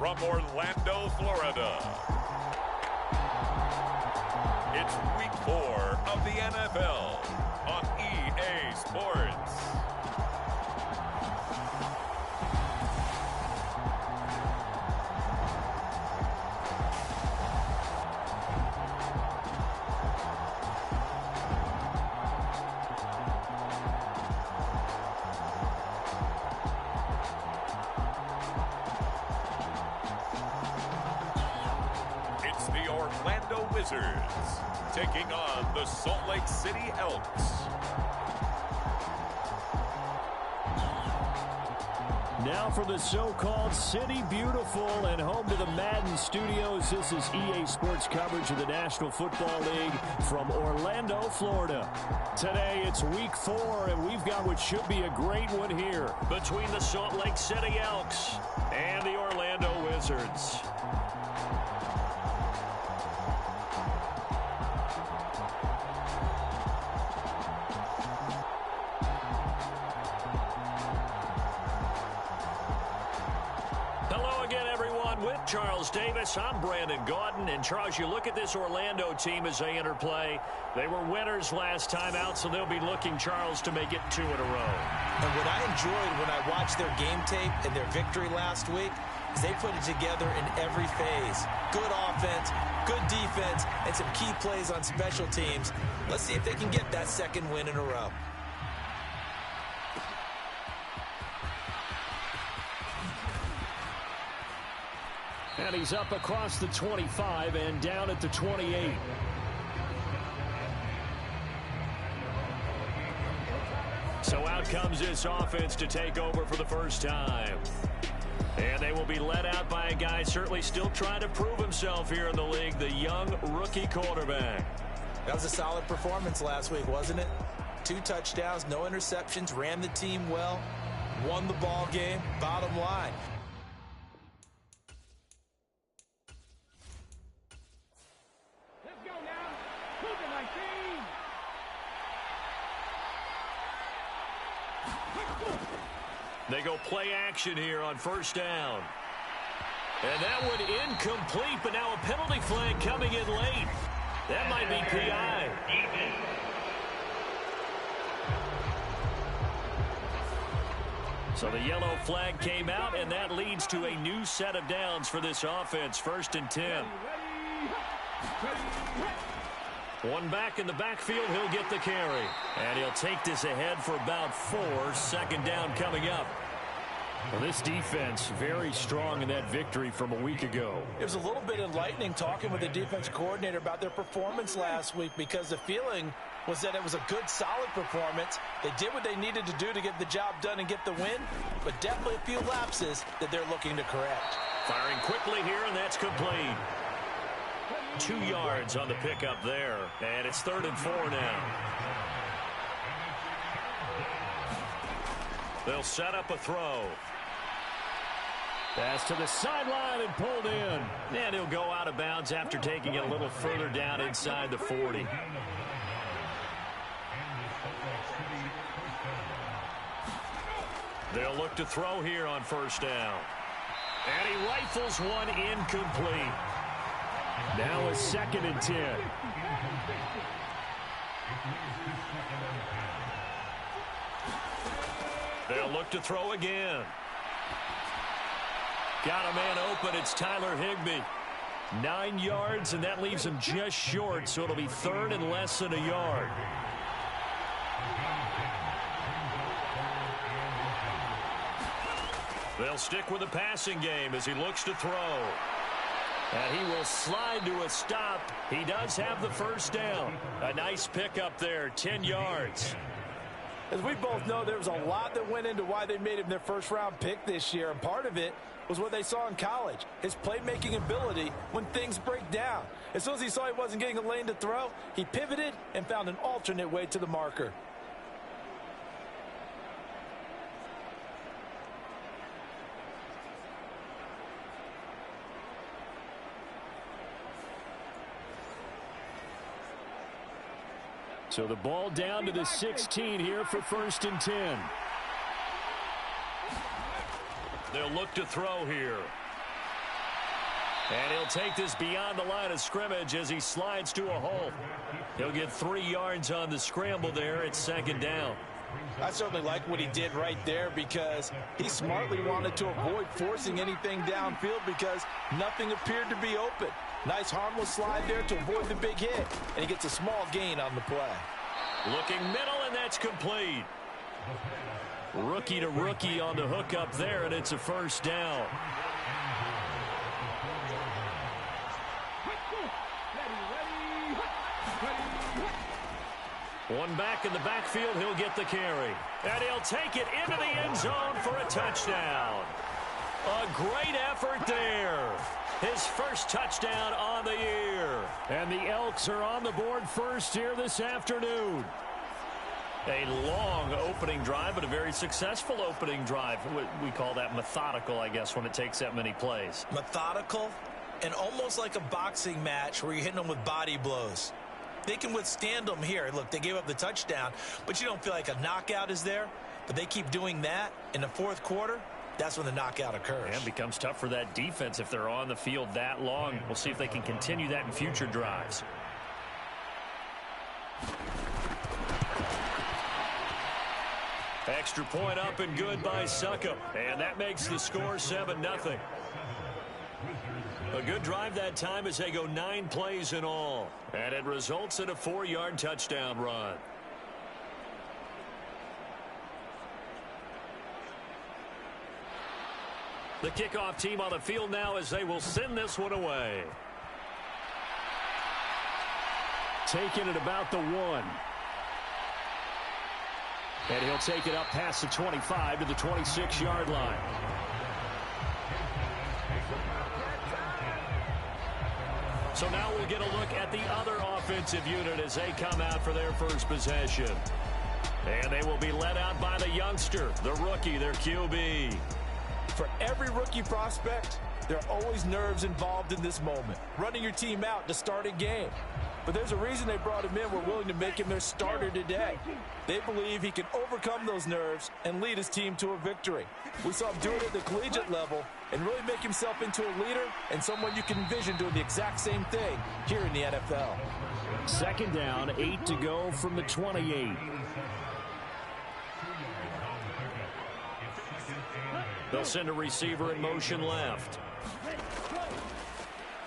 from Orlando, Florida. It's Week 4 of the NFL on EA Sports. It's the Orlando Wizards taking on the Salt Lake City Elks. Now for the so-called City Beautiful and home to the Madden studios. This is EA Sports coverage of the National Football League from Orlando, Florida. Today it's Week 4, and we've got what should be a great one here between the Salt Lake City Elks and the Orlando Wizards. Charles Davis, I'm Brandon Gaudin, and Charles, you look at this Orlando team as they enter play. They were winners last time out, so they'll be looking, Charles, to make it 2 in a row. And what I enjoyed when I watched their game tape and their victory last week is they put it together in every phase. Good offense, good defense, and some key plays on special teams. Let's see if they can get that second win in a row. And he's up across the 25 and down at the 28. So out comes this offense to take over for the first time. And they will be led out by a guy certainly still trying to prove himself here in the league, the young rookie quarterback. That was a solid performance last week, wasn't it? 2 touchdowns, no interceptions, ran the team well, won the ball game, bottom line. They go play action here on first down. And that one incomplete, but now a penalty flag coming in late. That might be PI. So the yellow flag came out, and that leads to a new set of downs for this offense. 1st and 10. One back in the backfield, he'll get the carry. And he'll take this ahead for about 4. 2nd down coming up. Well, this defense very strong in that victory from a week ago. It was a little bit enlightening talking with the defense coordinator about their performance last week, because the feeling was that it was a good, solid performance. They did what they needed to do to get the job done and get the win, but definitely a few lapses that they're looking to correct. Firing quickly here, and that's complete. 2 yards on the pickup there, and it's 3rd and 4 now. They'll set up a throw. Pass to the sideline and pulled in. And he'll go out of bounds after taking it a little further down inside the 40. They'll look to throw here on first down. And he rifles one incomplete. Now a 2nd and 10. They'll look to throw again. Got a man open. It's Tyler Higbee. 9 yards, and that leaves him just short, so it'll be 3rd and less than a yard. They'll stick with the passing game as he looks to throw. And he will slide to a stop. He does have the first down. A nice pickup there, 10 yards. As we both know, there was a lot that went into why they made him their first-round pick this year, and part of it was what they saw in college, his playmaking ability when things break down. As soon as he saw he wasn't getting a lane to throw, he pivoted and found an alternate way to the marker. So the ball down to the 16 here for 1st and 10. They'll look to throw here. And he'll take this beyond the line of scrimmage as he slides to a hole. He'll get 3 yards on the scramble there. It's second down. I certainly like what he did right there because he smartly wanted to avoid forcing anything downfield because nothing appeared to be open. Nice harmless slide there to avoid the big hit, and he gets a small gain on the play. Looking middle, and that's complete. Rookie to rookie on the hook up there, and it's a first down. One back in the backfield, he'll get the carry. And he'll take it into the end zone for a touchdown. A great effort there. His first touchdown on the year. And the Elks are on the board first here this afternoon. A long opening drive, but a very successful opening drive. We call that methodical, I guess, when it takes that many plays. Methodical and almost like a boxing match where you're hitting them with body blows. They can withstand them here. Look, they gave up the touchdown, but you don't feel like a knockout is there. But they keep doing that in the fourth quarter. That's when the knockout occurs. And it becomes tough for that defense if they're on the field that long. We'll see if they can continue that in future drives. Extra point up and good by Suckup. And that makes the score 7-0. A good drive that time as they go 9 plays in all. And it results in a 4-yard touchdown run. The kickoff team on the field now as they will send this one away. Taking it about the 1. And he'll take it up past the 25 to the 26-yard line. So now we'll get a look at the other offensive unit as they come out for their first possession. And they will be led out by the youngster, the rookie, their QB. For every rookie prospect, there are always nerves involved in this moment. Running your team out to start a game. But there's a reason they brought him in. We're willing to make him their starter today. They believe he can overcome those nerves and lead his team to a victory. We saw him do it at the collegiate level and really make himself into a leader and someone you can envision doing the exact same thing here in the NFL. Second down, 8 to go from the 28. They'll send a receiver in motion left.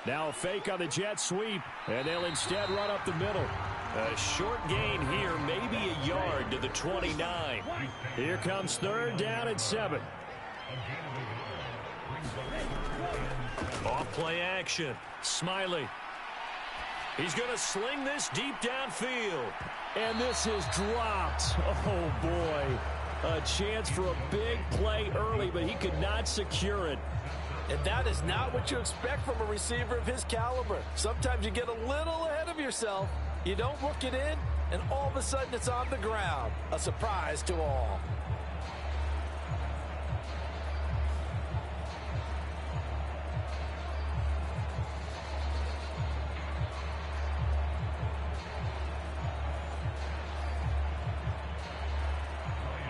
Now a fake on the jet sweep, and they'll instead run up the middle. A short gain here, maybe a yard to the 29. Here comes third down and 7. Off play action. Smiley. He's going to sling this deep downfield. And this is dropped. Oh, boy. A chance for a big play early, but he could not secure it. And that is not what you expect from a receiver of his caliber. Sometimes you get a little ahead of yourself. You don't look it in, and all of a sudden it's on the ground. A surprise to all.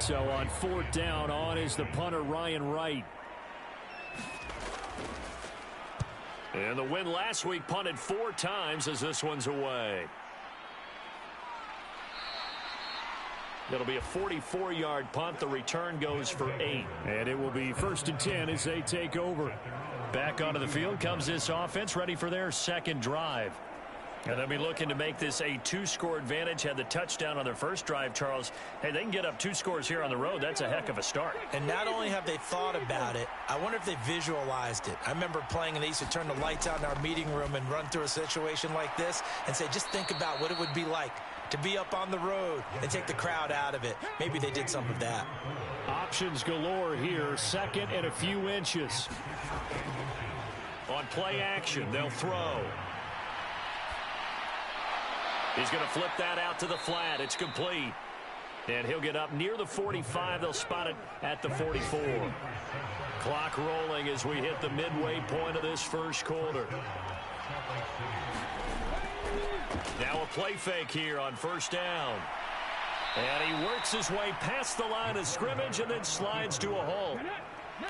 So on fourth down, on is the punter, Ryan Wright. And the win last week punted 4 times as this one's away. It'll be a 44-yard punt. The return goes for 8. And it will be 1st and 10 as they take over. Back onto the field comes this offense, ready for their second drive. And they'll be looking to make this a 2-score advantage. Had the touchdown on their first drive, Charles. Hey, they can get up 2 scores here on the road. That's a heck of a start. And not only have they thought about it, I wonder if they visualized it. I remember playing and they used to turn the lights out in our meeting room and run through a situation like this and say, just think about what it would be like to be up on the road and take the crowd out of it. Maybe they did some of that. Options galore here. Second and a few inches. On play action, they'll throw. He's going to flip that out to the flat. It's complete. And he'll get up near the 45. They'll spot it at the 44. Clock rolling as we hit the midway point of this first quarter. Now a play fake here on first down. And he works his way past the line of scrimmage and then slides to a hole.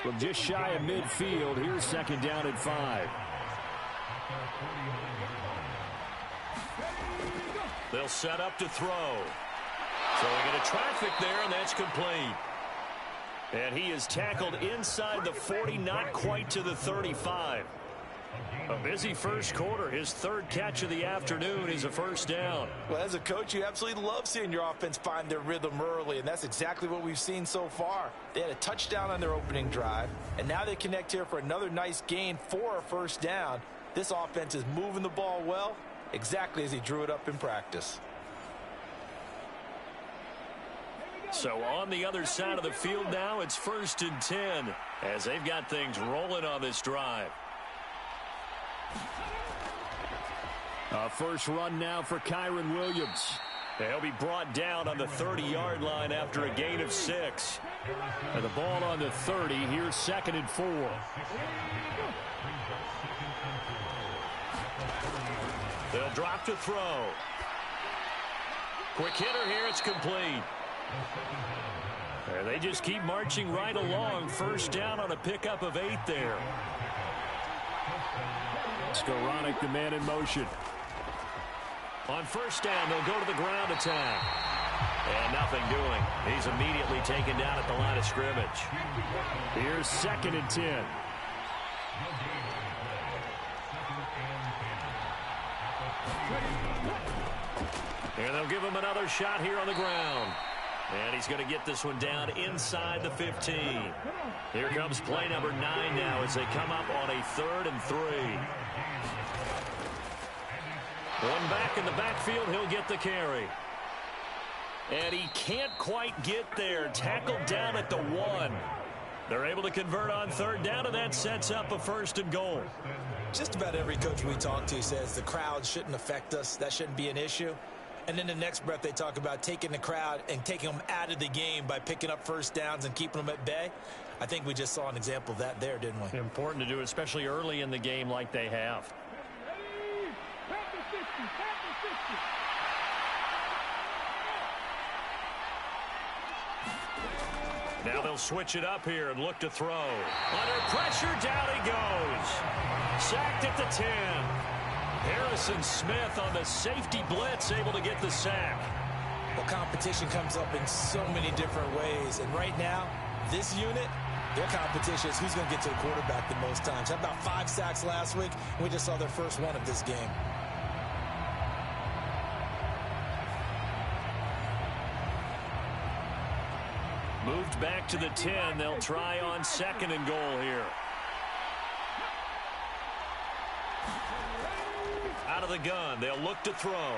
From just shy of midfield, here's second down and 5. They'll set up to throw. So we get a traffic there, and that's complete. And he is tackled inside the 40, not quite to the 35. A busy first quarter. His third catch of the afternoon is a first down. Well, as a coach, you absolutely love seeing your offense find their rhythm early, and that's exactly what we've seen so far. They had a touchdown on their opening drive, and now they connect here for another nice gain for a first down. This offense is moving the ball well, exactly as he drew it up in practice. So on the other side of the field now, it's 1st and 10 as they've got things rolling on this drive. First run now for Kyron Williams. He'll be brought down on the 30-yard line after a gain of 6. And the ball on the 30. Here's 2nd and 4. They'll drop to throw. Quick hitter here. It's complete. They just keep marching right along. First down on a pickup of 8 there. Skoranek, the man in motion. On first down, they'll go to the ground attack. And nothing doing. He's immediately taken down at the line of scrimmage. Here's 2nd and 10. And they'll give him another shot here on the ground. And he's going to get this one down inside the 15. Here comes play number 9 now as they come up on a 3rd and 3. One back in the backfield, he'll get the carry. And he can't quite get there. Tackled down at the 1. They're able to convert on 3rd down, and that sets up a 1st and goal. Just about every coach we talk to says the crowd shouldn't affect us. That shouldn't be an issue. And then the next breath they talk about taking the crowd and taking them out of the game by picking up first downs and keeping them at bay. I think we just saw an example of that there, didn't we? Important to do, especially early in the game like they have. Now they'll switch it up here and look to throw. Under pressure, down he goes. Sacked at the 10. Harrison Smith on the safety blitz, able to get the sack. Well, competition comes up in so many different ways. And right now, this unit, their competition is who's going to get to the quarterback the most times. Had about 5 sacks last week. We just saw their first one of this game. Moved back to the 10. They'll try on 2nd and goal here. Out of the gun. They'll look to throw.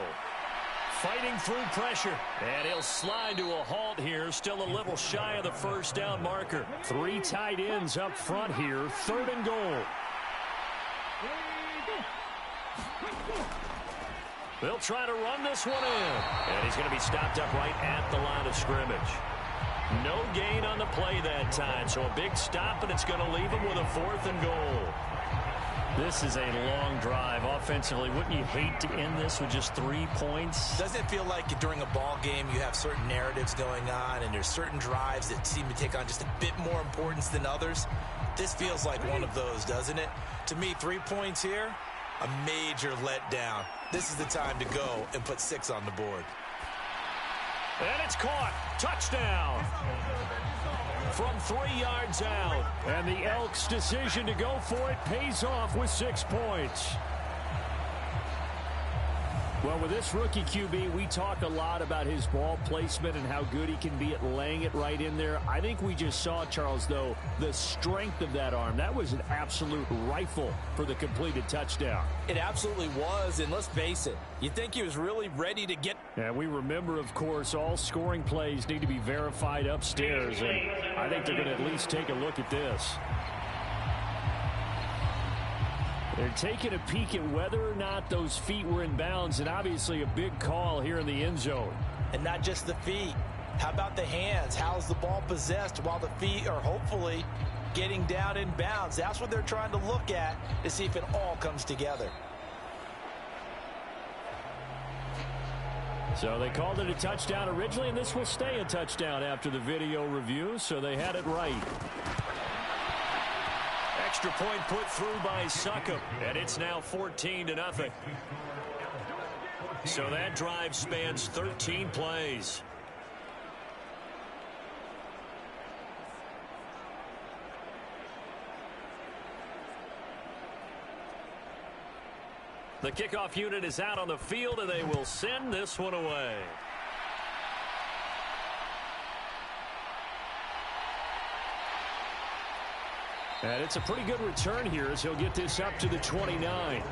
Fighting through pressure. And he'll slide to a halt here. Still a little shy of the first down marker. 3 tight ends up front here. 3rd and goal. They'll try to run this one in. And he's going to be stopped up right at the line of scrimmage. No gain on the play that time. So a big stop, and it's going to leave him with a 4th and goal. This is a long drive offensively. Wouldn't you hate to end this with just 3 points? Doesn't it feel like during a ball game you have certain narratives going on and there's certain drives that seem to take on just a bit more importance than others? This feels like one of those, doesn't it? To me, 3 points here, a major letdown. This is the time to go and put 6 on the board. And it's caught. Touchdown. From 3 yards out. And the Elks' decision to go for it pays off with 6 points. Well, with this rookie QB, we talk a lot about his ball placement and how good he can be at laying it right in there. I think we just saw, Charles, though, the strength of that arm. That was an absolute rifle for the completed touchdown. It absolutely was, and let's face it, you think he was really ready to get... And we remember, of course, all scoring plays need to be verified upstairs, and I think they're going to at least take a look at this. They're taking a peek at whether or not those feet were in bounds, and obviously a big call here in the end zone. And not just the feet. How about the hands? How's the ball possessed while the feet are hopefully getting down in bounds? That's what they're trying to look at to see if it all comes together. So they called it a touchdown originally, and this will stay a touchdown after the video review, so they had it right. Extra point put through by Succop, and it's now 14-0. So that drive spans 13 plays. The kickoff unit is out on the field, and they will send this one away. And it's a pretty good return here as he'll get this up to the 29.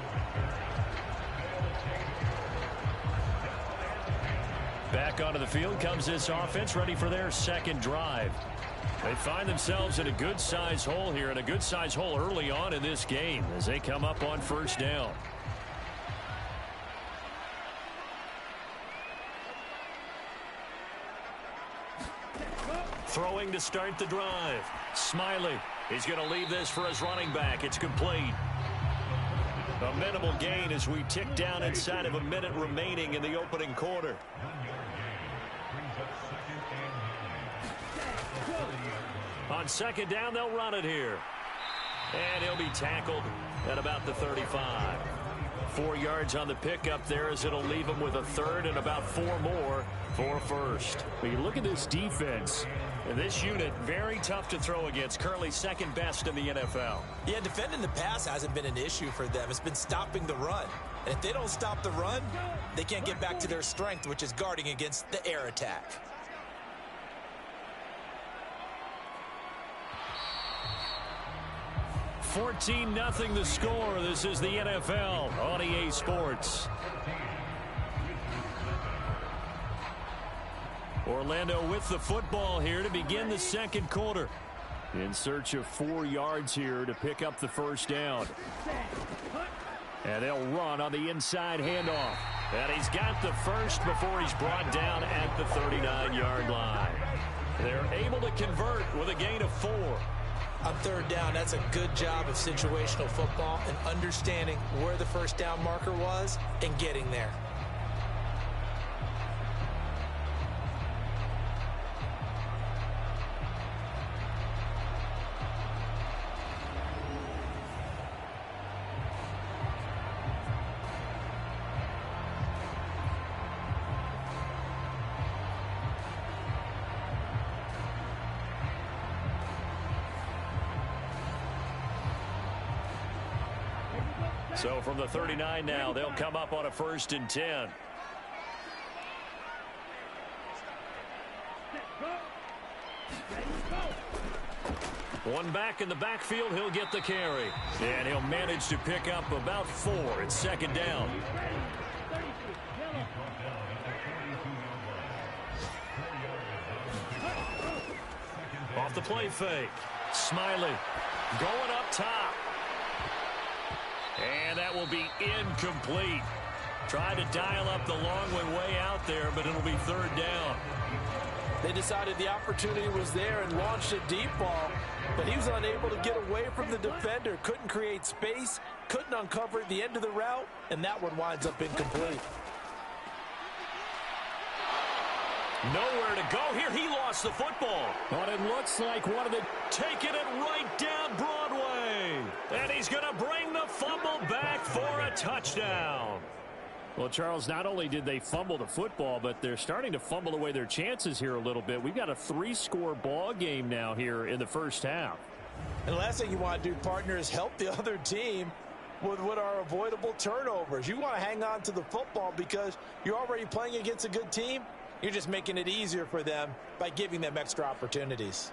Back onto the field comes this offense, ready for their second drive. They find themselves in a good-sized hole here, and a good-sized hole early on in this game as they come up on first down. Throwing to start the drive. Smiley. He's going to leave this for his running back. It's complete. A minimal gain as we tick down inside of a minute remaining in the opening quarter. On second down, they'll run it here. And he'll be tackled at about the 35. 4 yards on the pickup there as it'll leave him with a third and about 4 more for first. When you look at this defense, this unit very tough to throw against. Currently second best in the NFL. Yeah, defending the pass hasn't been an issue for them. It's been stopping the run. And if they don't stop the run, they can't get back to their strength, which is guarding against the air attack. $14-0 the score. This is the NFL on EA Sports. Orlando with the football here to begin the second quarter. In search of 4 yards here to pick up the first down. And they'll run on the inside handoff. And he's got the first before he's brought down at the 39-yard line. They're able to convert with a gain of 4. On third down, that's a good job of situational football and understanding where the first down marker was and getting there. So from the 39 now, they'll come up on a 1st and 10. One back in the backfield, he'll get the carry. And he'll manage to pick up about 4. It's second down. Off the play fake. Smiley going up top. And that will be incomplete. Tried to dial up the long one way out there, but it'll be third down. They decided the opportunity was there and launched a deep ball, but he was unable to get away from the defender. Couldn't create space, couldn't uncover the end of the route, and that one winds up incomplete. Nowhere to go here. He lost the football. But it looks like one of the... Taking it right down Broadway. And he's going to bring the fumble back for a touchdown. Well, Charles, not only did they fumble the football, but they're starting to fumble away their chances here a little bit. We've got a 3-score ball game now here in the first half. And the last thing you want to do, partner, is help the other team with what are avoidable turnovers. You want to hang on to the football because you're already playing against a good team. You're just making it easier for them by giving them extra opportunities.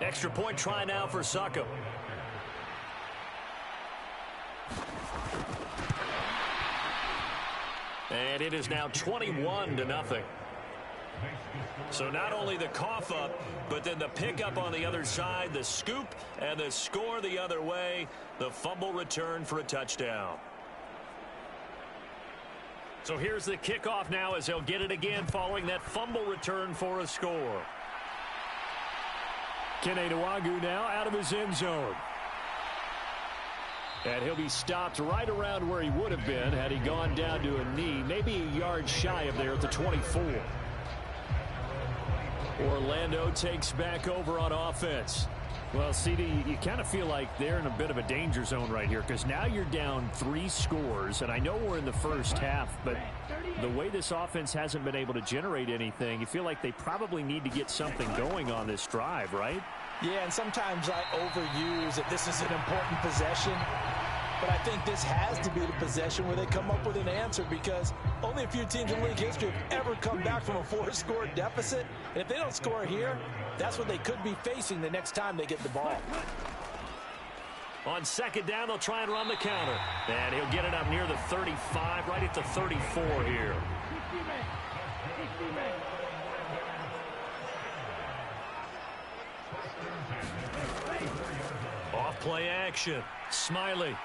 Extra point try now for Succop. And it is now 21-0. So not only the cough up, but then the pickup on the other side, the scoop, and the score the other way. The fumble return for a touchdown. So here's the kickoff now as they'll get it again following that fumble return for a score. Kene Nwangwu now out of his end zone. And he'll be stopped right around where he would have been had he gone down to a knee, maybe a yard shy of there at the 24. Orlando takes back over on offense. Well, CD, you kind of feel like they're in a bit of a danger zone right here because now you're down 3 scores, and I know we're in the first half, but the way this offense hasn't been able to generate anything, you feel like they probably need to get something going on this drive, right? Yeah, and sometimes I overuse that this is an important possession. But I think this has to be the possession where they come up with an answer because only a few teams in league history have ever come back from a 4-score deficit. And if they don't score here, that's what they could be facing the next time they get the ball. On second down, they'll try and run the counter. And he'll get it up near the 35, right at the 34 here. Off play action. Smiley.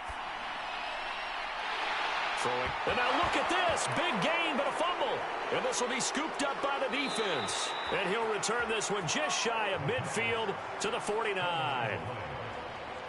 Throwing. And now look at this. Big gain, but a fumble. And this will be scooped up by the defense. And he'll return this one just shy of midfield to the 49.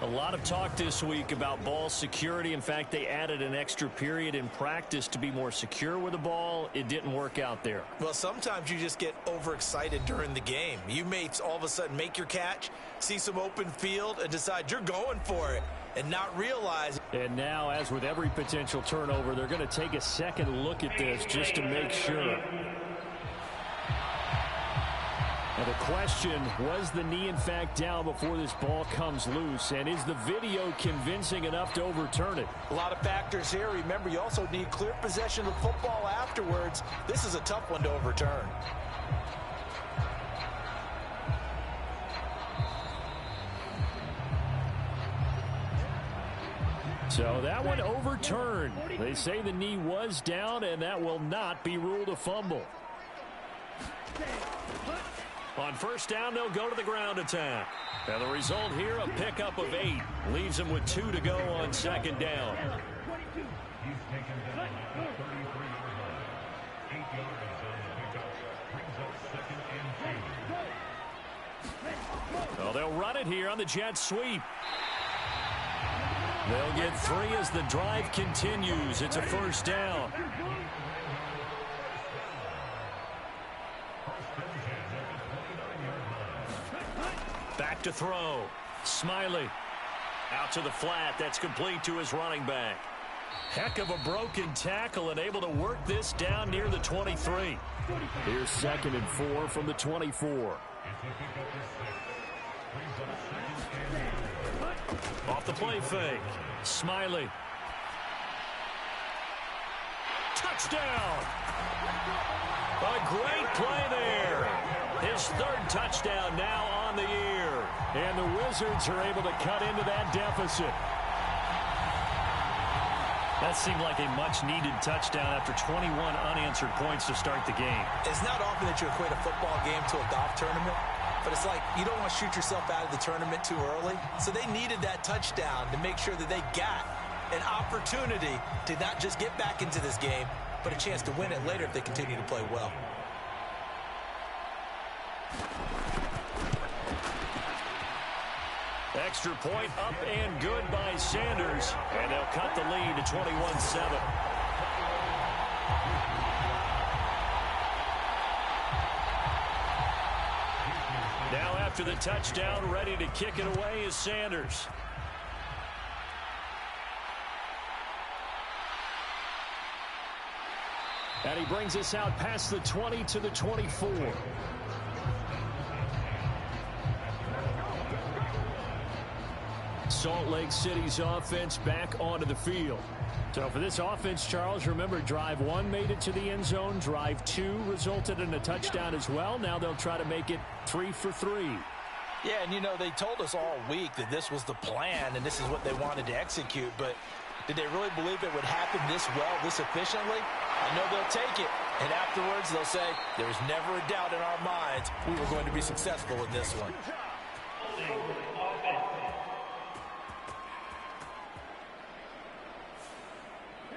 A lot of talk this week about ball security. In fact, they added an extra period in practice to be more secure with the ball. It didn't work out there. Well, sometimes you just get overexcited during the game. You may all of a sudden make your catch, see some open field, and decide you're going for it and not realize. And now, as with every potential turnover, they're going to take a second look at this just to make sure. Now the question, was the knee in fact down before this ball comes loose? And is the video convincing enough to overturn it? A lot of factors here. Remember, you also need clear possession of football afterwards. This is a tough one to overturn. So that one overturned. They say the knee was down, and that will not be ruled a fumble. On first down, they'll go to the ground attack. And the result here, a pickup of 8. Leaves them with 2 to go on second down. Well, they'll run it here on the jet sweep. They'll get 3 as the drive continues. It's a first down. Back to throw. Smiley. Out to the flat. That's complete to his running back. Heck of a broken tackle and able to work this down near the 23. Here's 2nd and 4 from the 24. Off the play fake. Smiley. Touchdown. A great play there. His 3rd touchdown now on the year. And the Wizards are able to cut into that deficit. That seemed like a much-needed touchdown after 21 unanswered points to start the game. It's not often that you equate a football game to a golf tournament, but it's like you don't want to shoot yourself out of the tournament too early. So they needed that touchdown to make sure that they got an opportunity to not just get back into this game, but a chance to win it later if they continue to play well. Extra point up and good by Sanders. And they'll cut the lead to 21-7. Now after the touchdown, ready to kick it away is Sanders. And he brings us out past the 20 to the 24. Salt Lake City's offense back onto the field. So for this offense, Charles, remember, drive 1 made it to the end zone. Drive 2 resulted in a touchdown as well. Now they'll try to make it 3 for 3. Yeah, and you know, they told us all week that this was the plan and this is what they wanted to execute, but did they really believe it would happen this well, this efficiently? I know they'll take it, and afterwards they'll say, there was never a doubt in our minds we were going to be successful in this one.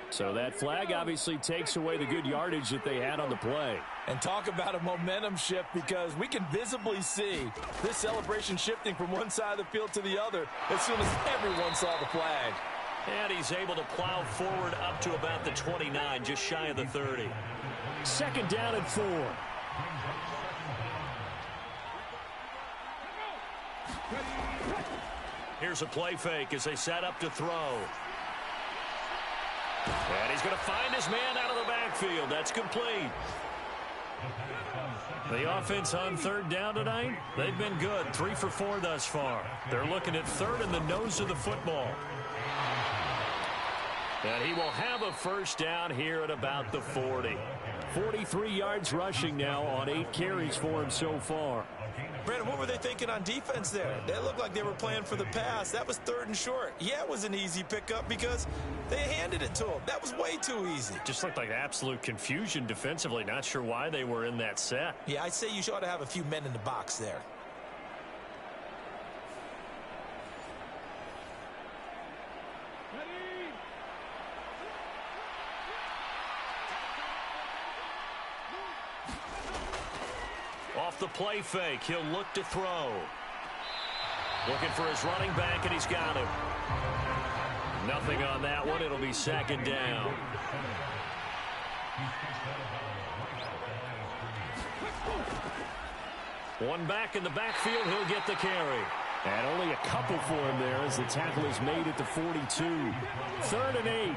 So that flag obviously takes away the good yardage that they had on the play. And talk about a momentum shift, because we can visibly see this celebration shifting from one side of the field to the other as soon as everyone saw the flag. And he's able to plow forward up to about the 29, just shy of the 30. 2nd down and 4. Here's a play fake as they set up to throw. And he's going to find his man out of the backfield. That's complete. The offense on third down tonight, they've been good. 3 for 4 thus far. They're looking at third in the nose of the football. And he will have a first down here at about the 40. 43 yards rushing now on 8 carries for him so far. Brandon, what were they thinking on defense there? They looked like they were playing for the pass. That was 3rd and short. Yeah, it was an easy pickup because they handed it to him. That was way too easy. Just looked like absolute confusion defensively. Not sure why they were in that set. Yeah, I'd say you ought to have a few men in the box there. Off the play fake, he'll look to throw. Looking for his running back, and he's got him. Nothing on that one. It'll be 2nd down. One back in the backfield, he'll get the carry. And only a couple for him there as the tackle is made at the 42. 3rd and 8.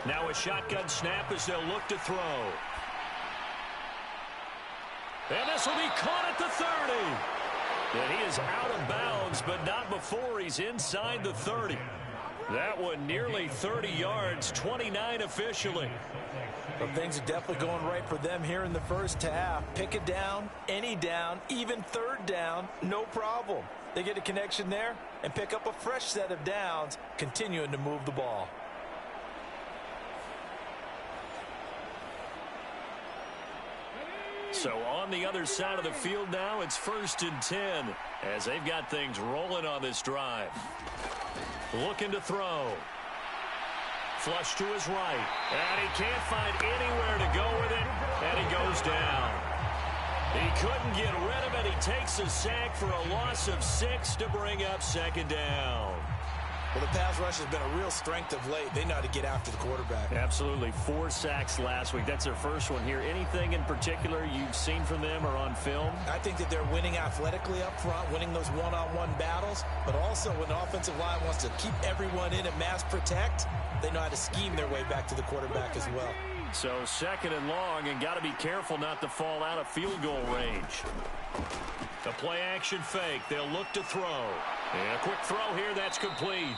Now a shotgun snap as they'll look to throw. And this will be caught at the 30. And he is out of bounds, but not before he's inside the 30. That one nearly 30 yards, 29 officially. Well, things are definitely going right for them here in the first half. Pick it down, any down, even 3rd down, no problem. They get a connection there and pick up a fresh set of downs, continuing to move the ball. So on the other side of the field now, it's 1st and 10 as they've got things rolling on this drive. Looking to throw. Flush to his right. And he can't find anywhere to go with it. And he goes down. He couldn't get rid of it. He takes a sack for a loss of 6 to bring up 2nd down. Well, the pass rush has been a real strength of late. They know how to get after the quarterback. Absolutely. 4 sacks last week. That's their first one here. Anything in particular you've seen from them or on film? I think that they're winning athletically up front, winning those one-on-one battles, but also when the offensive line wants to keep everyone in and mass protect, they know how to scheme their way back to the quarterback as well. So 2nd and long, and got to be careful not to fall out of field goal range. The play action fake. They'll look to throw. And a quick throw here. That's complete.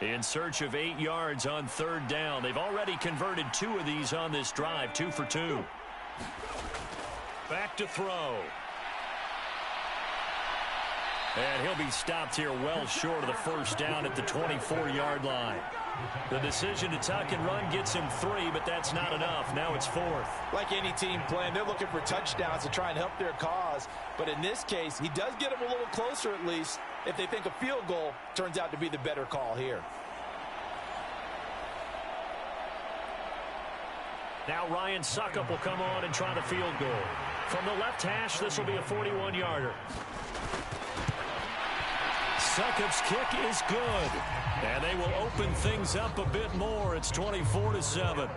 In search of 8 yards on 3rd down. They've already converted 2 of these on this drive. 2 for 2. Back to throw. And he'll be stopped here well short of the first down at the 24-yard line. The decision to tuck and run gets him 3, but that's not enough. Now it's 4th. Like any team playing, they're looking for touchdowns to try and help their cause. But in this case, he does get them a little closer at least if they think a field goal turns out to be the better call here. Now Ryan Suckup will come on and try the field goal. From the left hash, this will be a 41-yarder. Suckup's kick is good. And they will open things up a bit more. It's 24-7.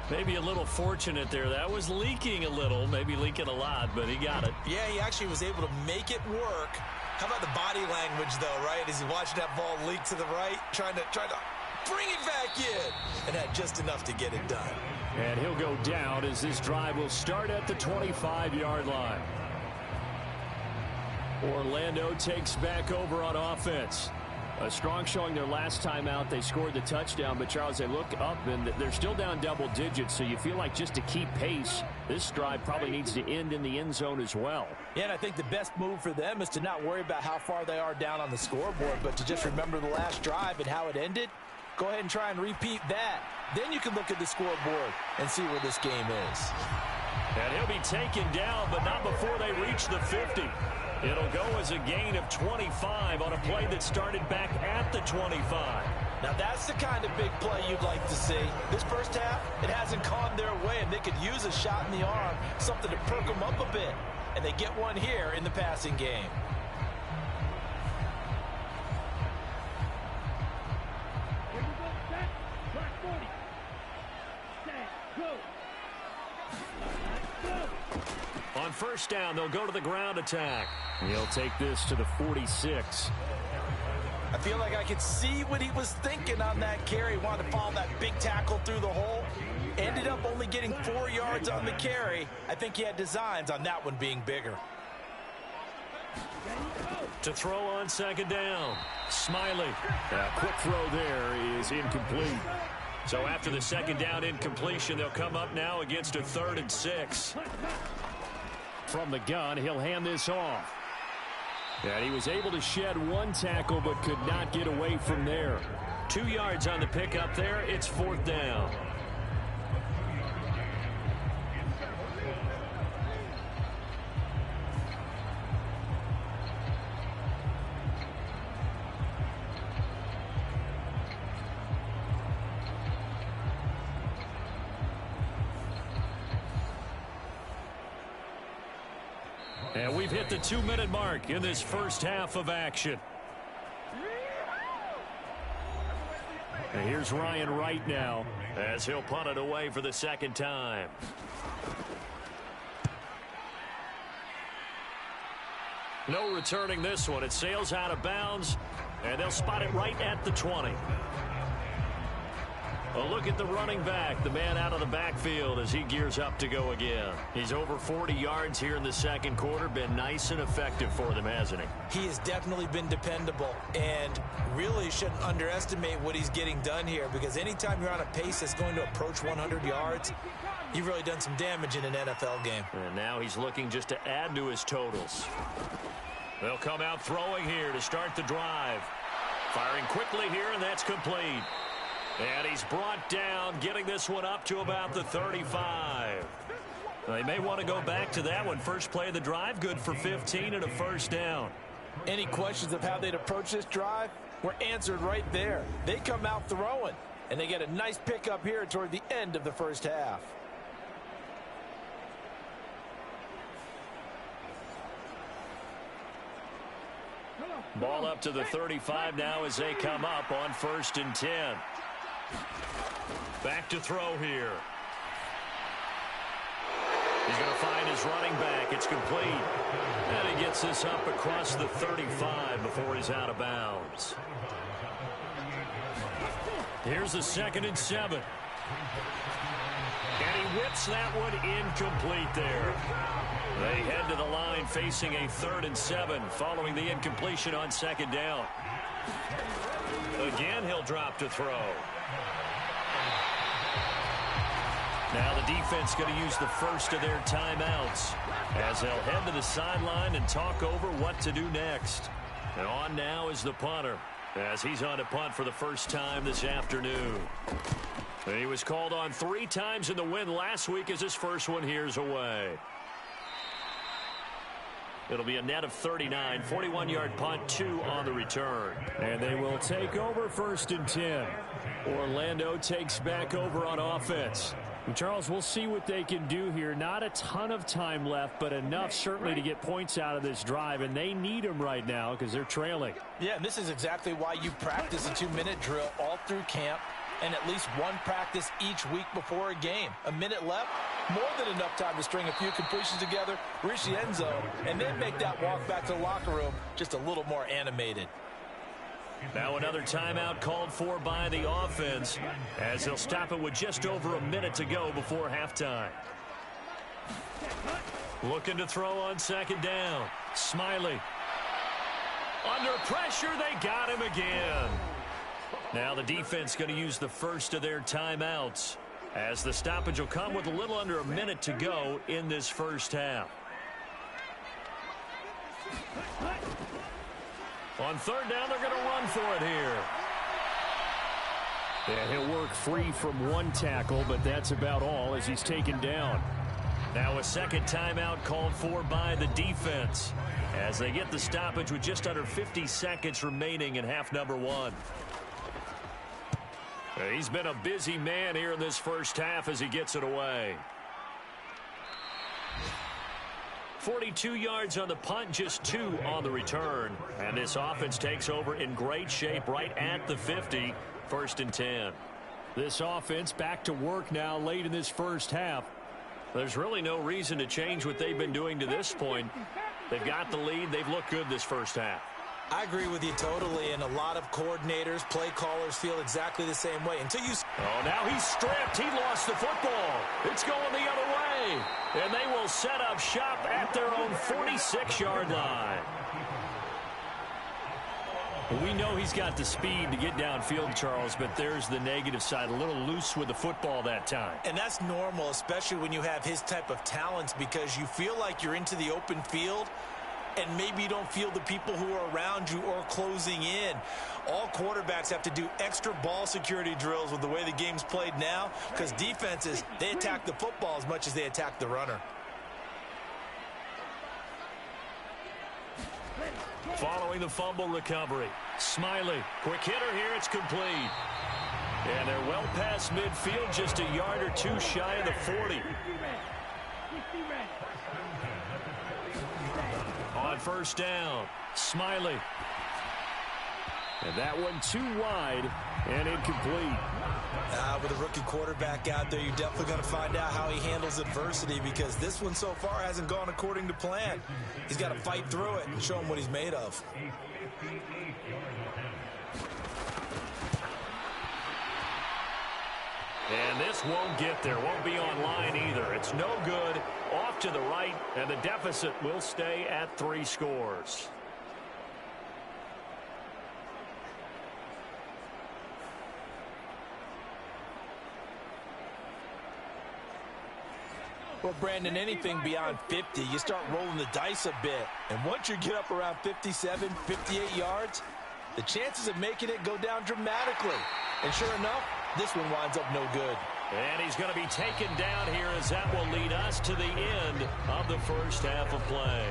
Maybe a little fortunate there. That was leaking a little, maybe leaking a lot, but he got it. Yeah, he actually was able to make it work. How about the body language, though, right? As he watched that ball leak to the right, trying to bring it back in, and had just enough to get it done. And he'll go down as this drive will start at the 25-yard line. Orlando takes back over on offense. A strong showing their last time out. They scored the touchdown, but Charles, they look up and they're still down double digits, so you feel like just to keep pace, this drive probably needs to end in the end zone as well. Yeah, and I think the best move for them is to not worry about how far they are down on the scoreboard, but to just remember the last drive and how it ended. Go ahead and try and repeat that. Then you can look at the scoreboard and see where this game is. And he'll be taken down, but not before they reach the 50. It'll go as a gain of 25 on a play that started back at the 25. Now that's the kind of big play you'd like to see. This first half, it hasn't gone their way, and they could use a shot in the arm, something to perk them up a bit. And they get one here in the passing game. On first down, they'll go to the ground attack. He'll take this to the 46. I feel like I could see what he was thinking on that carry. Wanted to follow that big tackle through the hole. Ended up only getting 4 yards on the carry. I think he had designs on that one being bigger. To throw on second down. Smiley. A quick throw there is incomplete. So after the second down incompletion, they'll come up now against a 3rd and 6. From the gun, he'll hand this off. And he was able to shed one tackle but could not get away from there. 2 yards on the pickup there. It's 4th down. And we've hit the 2-minute mark in this first half of action. And here's Ryan Wright now as he'll punt it away for the second time. No returning this one. It sails out of bounds, and they'll spot it right at the 20. A look at the running back, the man out of the backfield as he gears up to go again. He's over 40 yards here in the second quarter. Been nice and effective for them, hasn't he? He has definitely been dependable, and really shouldn't underestimate what he's getting done here, because anytime you're on a pace that's going to approach 100 yards, you've really done some damage in an NFL game. And now he's looking just to add to his totals. They'll come out throwing here to start the drive. Firing quickly here, and that's complete. And he's brought down, getting this one up to about the 35. They may want to go back to that one. First play of the drive, good for 15 and a first down. Any questions of how they'd approach this drive were answered right there. They come out throwing, and they get a nice pickup here toward the end of the first half. Ball up to the 35 now as they come up on 1st and 10. Back to throw here. He's going to find his running back. It's complete. And he gets this up across the 35 before he's out of bounds. Here's the 2nd and 7. And he whips that one incomplete there. They head to the line facing a 3rd and 7 following the incompletion on 2nd down. Again, he'll drop to throw. Now the defense going to use the first of their timeouts as they'll head to the sideline and talk over what to do next. And on now is the punter as he's on to punt for the first time this afternoon. He was called on 3 times in the win last week as his first one here's away. It'll be a net of 39, 41-yard punt, 2 on the return. And they will take over 1st and 10. Orlando takes back over on offense. And Charles, we'll see what they can do here. Not a ton of time left, but enough certainly to get points out of this drive, and they need them right now because they're trailing. Yeah, and this is exactly why you practice a 2-minute drill all through camp and at least one practice each week before a game. A minute left, more than enough time to string a few completions together, reach the end zone, and then make that walk back to the locker room just a little more animated. Now another timeout called for by the offense as they'll stop it with just over a minute to go before halftime. Looking to throw on 2nd down. Smiley. Under pressure, they got him again. Now the defense going to use the first of their timeouts as the stoppage will come with a little under a minute to go in this first half. On 3rd down, they're going to run for it here. And he'll work free from one tackle, but that's about all as he's taken down. Now a second timeout called for by the defense as they get the stoppage with just under 50 seconds remaining in half number one. He's been a busy man here in this first half as he gets it away. 42 yards on the punt, just 2 on the return. And this offense takes over in great shape right at the 50, 1st and 10. This offense back to work now late in this first half. There's really no reason to change what they've been doing to this point. They've got the lead. They've looked good this first half. I agree with you totally, and a lot of coordinators, play callers feel exactly the same way. Until you... Oh, now he's stripped. He lost the football. It's going the other way. And they will set up shop at their own 46-yard line. We know he's got the speed to get downfield, Charles, but there's the negative side. A little loose with the football that time. And that's normal, especially when you have his type of talents, because you feel like you're into the open field, and maybe you don't feel the people who are around you or closing in. All quarterbacks have to do extra ball security drills with the way the game's played now, because defenses, they attack the football as much as they attack the runner. Following the fumble recovery, Smiley, quick hitter here, it's complete. And they're well past midfield, just a yard or two shy of the 40. On first down, Smiley. And that one too wide and incomplete. With a rookie quarterback out there, you're definitely going to find out how he handles adversity, because this one so far hasn't gone according to plan. He's got to fight through it and show him what he's made of. And this won't get there, won't be online either. It's no good, off to the right, and the deficit will stay at 3 scores. Well, Brandon, anything beyond 50, you start rolling the dice a bit. And once you get up around 57, 58 yards, the chances of making it go down dramatically. And sure enough, this one winds up no good. And he's going to be taken down here, as that will lead us to the end of the first half of play.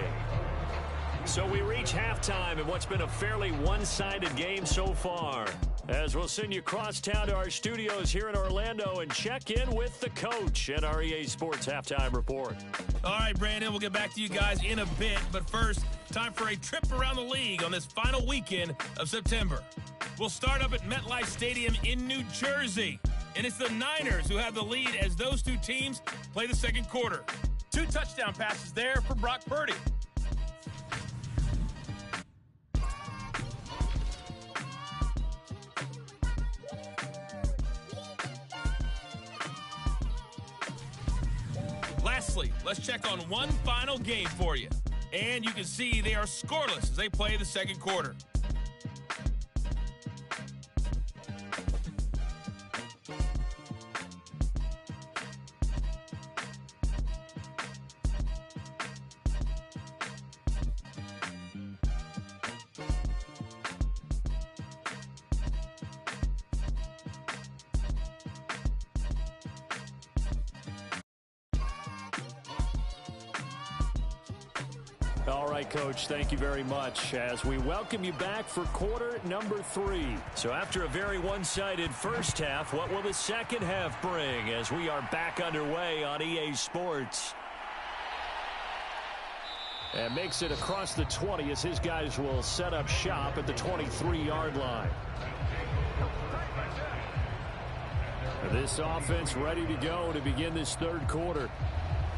So we reach halftime in what's been a fairly one-sided game so far, as we'll send you across town to our studios here in Orlando and check in with the coach at our EA Sports Halftime Report. All right, Brandon, we'll get back to you guys in a bit, but first, time for a trip around the league on this final weekend of September. We'll start up at MetLife Stadium in New Jersey, and it's the Niners who have the lead as those two teams play the second quarter. 2 touchdown passes there for Brock Purdy. Lastly, let's check on one final game for you. And you can see they are scoreless as they play the second quarter. All right, Coach, thank you very much as we welcome you back for quarter number 3. So after a very one-sided first half, what will the second half bring as we are back underway on EA Sports? And makes it across the 20 as his guys will set up shop at the 23-yard line. This offense ready to go to begin this third quarter.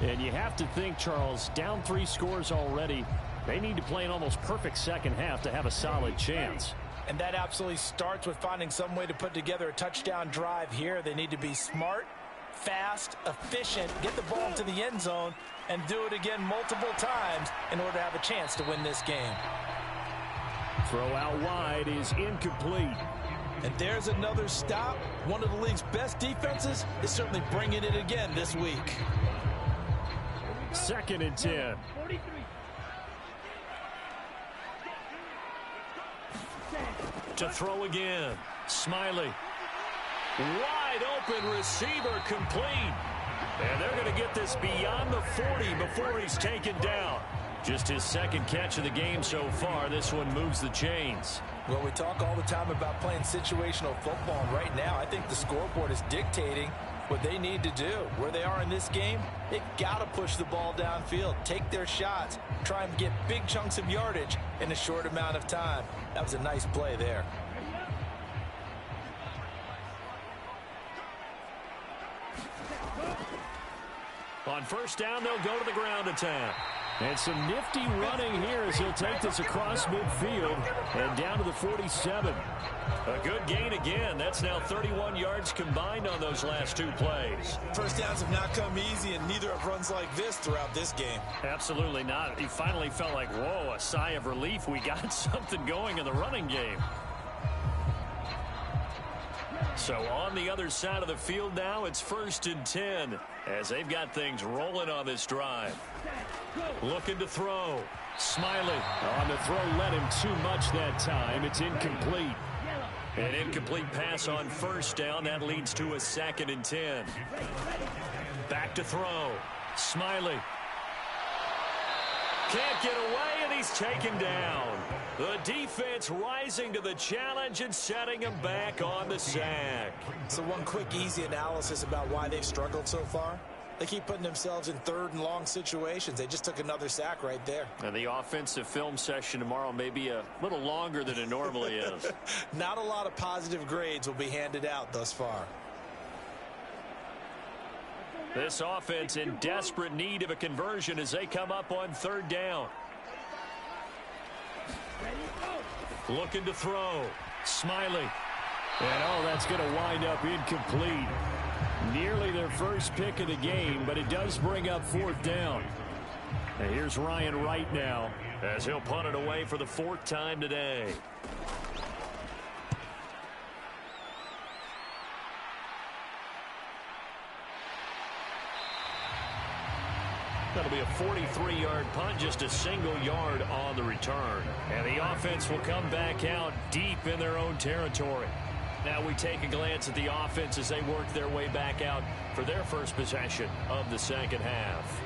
And you have to think, Charles, down 3 scores already. They need to play an almost perfect second half to have a solid chance. And that absolutely starts with finding some way to put together a touchdown drive here. They need to be smart, fast, efficient, get the ball into the end zone, and do it again multiple times in order to have a chance to win this game. Throw out wide is incomplete. And there's another stop. One of the league's best defenses is certainly bringing it again this week. 2nd and 10. To throw again, Smiley. Wide open receiver complete. And they're going to get this beyond the 40 before he's taken down. Just his second catch of the game so far. This one moves the chains. Well, we talk all the time about playing situational football, and right now I think the scoreboard is dictating what they need to do. Where they are in this game, they've got to push the ball downfield, take their shots, try and get big chunks of yardage in a short amount of time. That was a nice play there. On first down, they'll go to the ground attack. And some nifty running here as he'll take this across midfield and down to the 47. A good gain again. That's now 31 yards combined on those last two plays. First downs have not come easy, and neither have runs like this throughout this game. Absolutely not. He finally felt like, whoa, a sigh of relief. We got something going in the running game. So on the other side of the field now, it's 1st and 10 as they've got things rolling on this drive. Looking to throw. Smiley. On the throw, led him too much that time. It's incomplete. An incomplete pass on first down. That leads to a 2nd and 10. Back to throw. Smiley. Can't get away, and he's taken down. The defense rising to the challenge and setting him back on the sack. So one quick, easy analysis about why they've struggled so far. They keep putting themselves in 3rd and long situations. They just took another sack right there. And the offensive film session tomorrow may be a little longer than it normally is. Not a lot of positive grades will be handed out thus far. This offense in desperate need of a conversion as they come up on 3rd down. Looking to throw. Smiley. And that's going to wind up incomplete. Nearly their first pick of the game, but it does bring up 4th down. And here's Ryan Wright now as he'll punt it away for the 4th time today. That'll be a 43-yard punt, just a single yard on the return. And the offense will come back out deep in their own territory. Now we take a glance at the offense as they work their way back out for their first possession of the second half.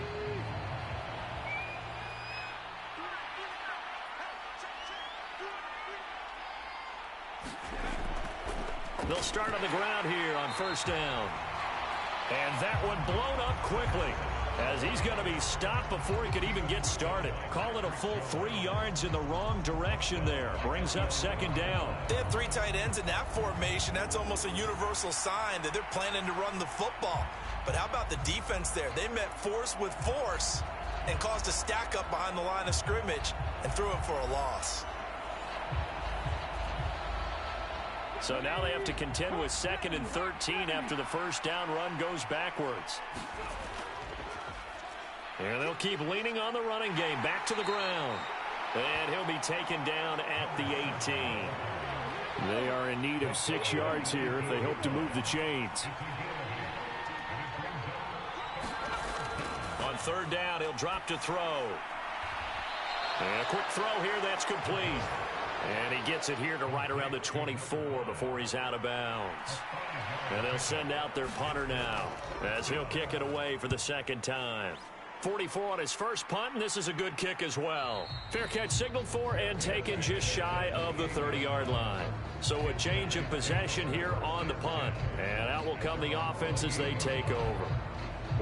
They'll start on the ground here on first down. And that one blown up quickly, as he's going to be stopped before he could even get started. Call it a full 3 yards in the wrong direction there. Brings up 2nd down. They have 3 tight ends in that formation. That's almost a universal sign that they're planning to run the football. But how about the defense there? They met force with force and caused a stack up behind the line of scrimmage and threw it for a loss. So now they have to contend with 2nd and 13 after the first down run goes backwards. And they'll keep leaning on the running game. Back to the ground. And he'll be taken down at the 18. They are in need of 6 yards here if they hope to move the chains. On 3rd down, he'll drop to throw. And a quick throw here, that's complete. And he gets it here to right around the 24 before he's out of bounds. And they'll send out their punter now as he'll kick it away for the 2nd time. 44 on his first punt, and this is a good kick as well. Fair catch signaled for and taken just shy of the 30-yard line. So a change of possession here on the punt. And out will come the offense as they take over.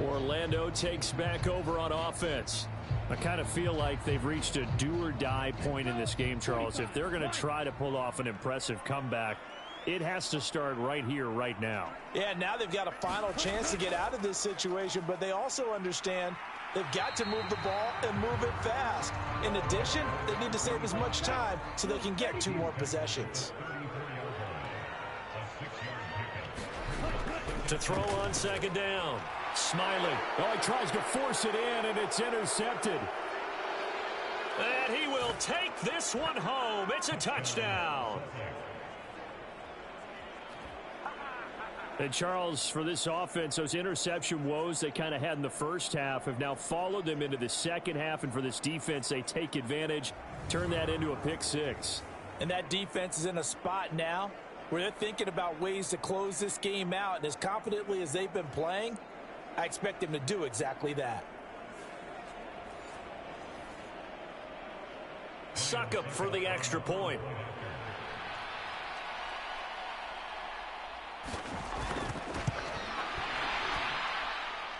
Orlando takes back over on offense. I kind of feel like they've reached a do-or-die point in this game, Charles. If they're going to try to pull off an impressive comeback, it has to start right here, right now. Yeah, now they've got a final chance to get out of this situation, but they also understand they've got to move the ball and move it fast. In addition, they need to save as much time so they can get 2 more possessions. To throw on 2nd down. Smiley. Oh, he tries to force it in, and it's intercepted. And he will take this one home. It's a touchdown. And, Charles, for this offense, those interception woes they kind of had in the first half have now followed them into the second half. And for this defense, they take advantage, turn that into a pick 6. And that defense is in a spot now where they're thinking about ways to close this game out. And as confidently as they've been playing, I expect him to do exactly that. Succop for the extra point.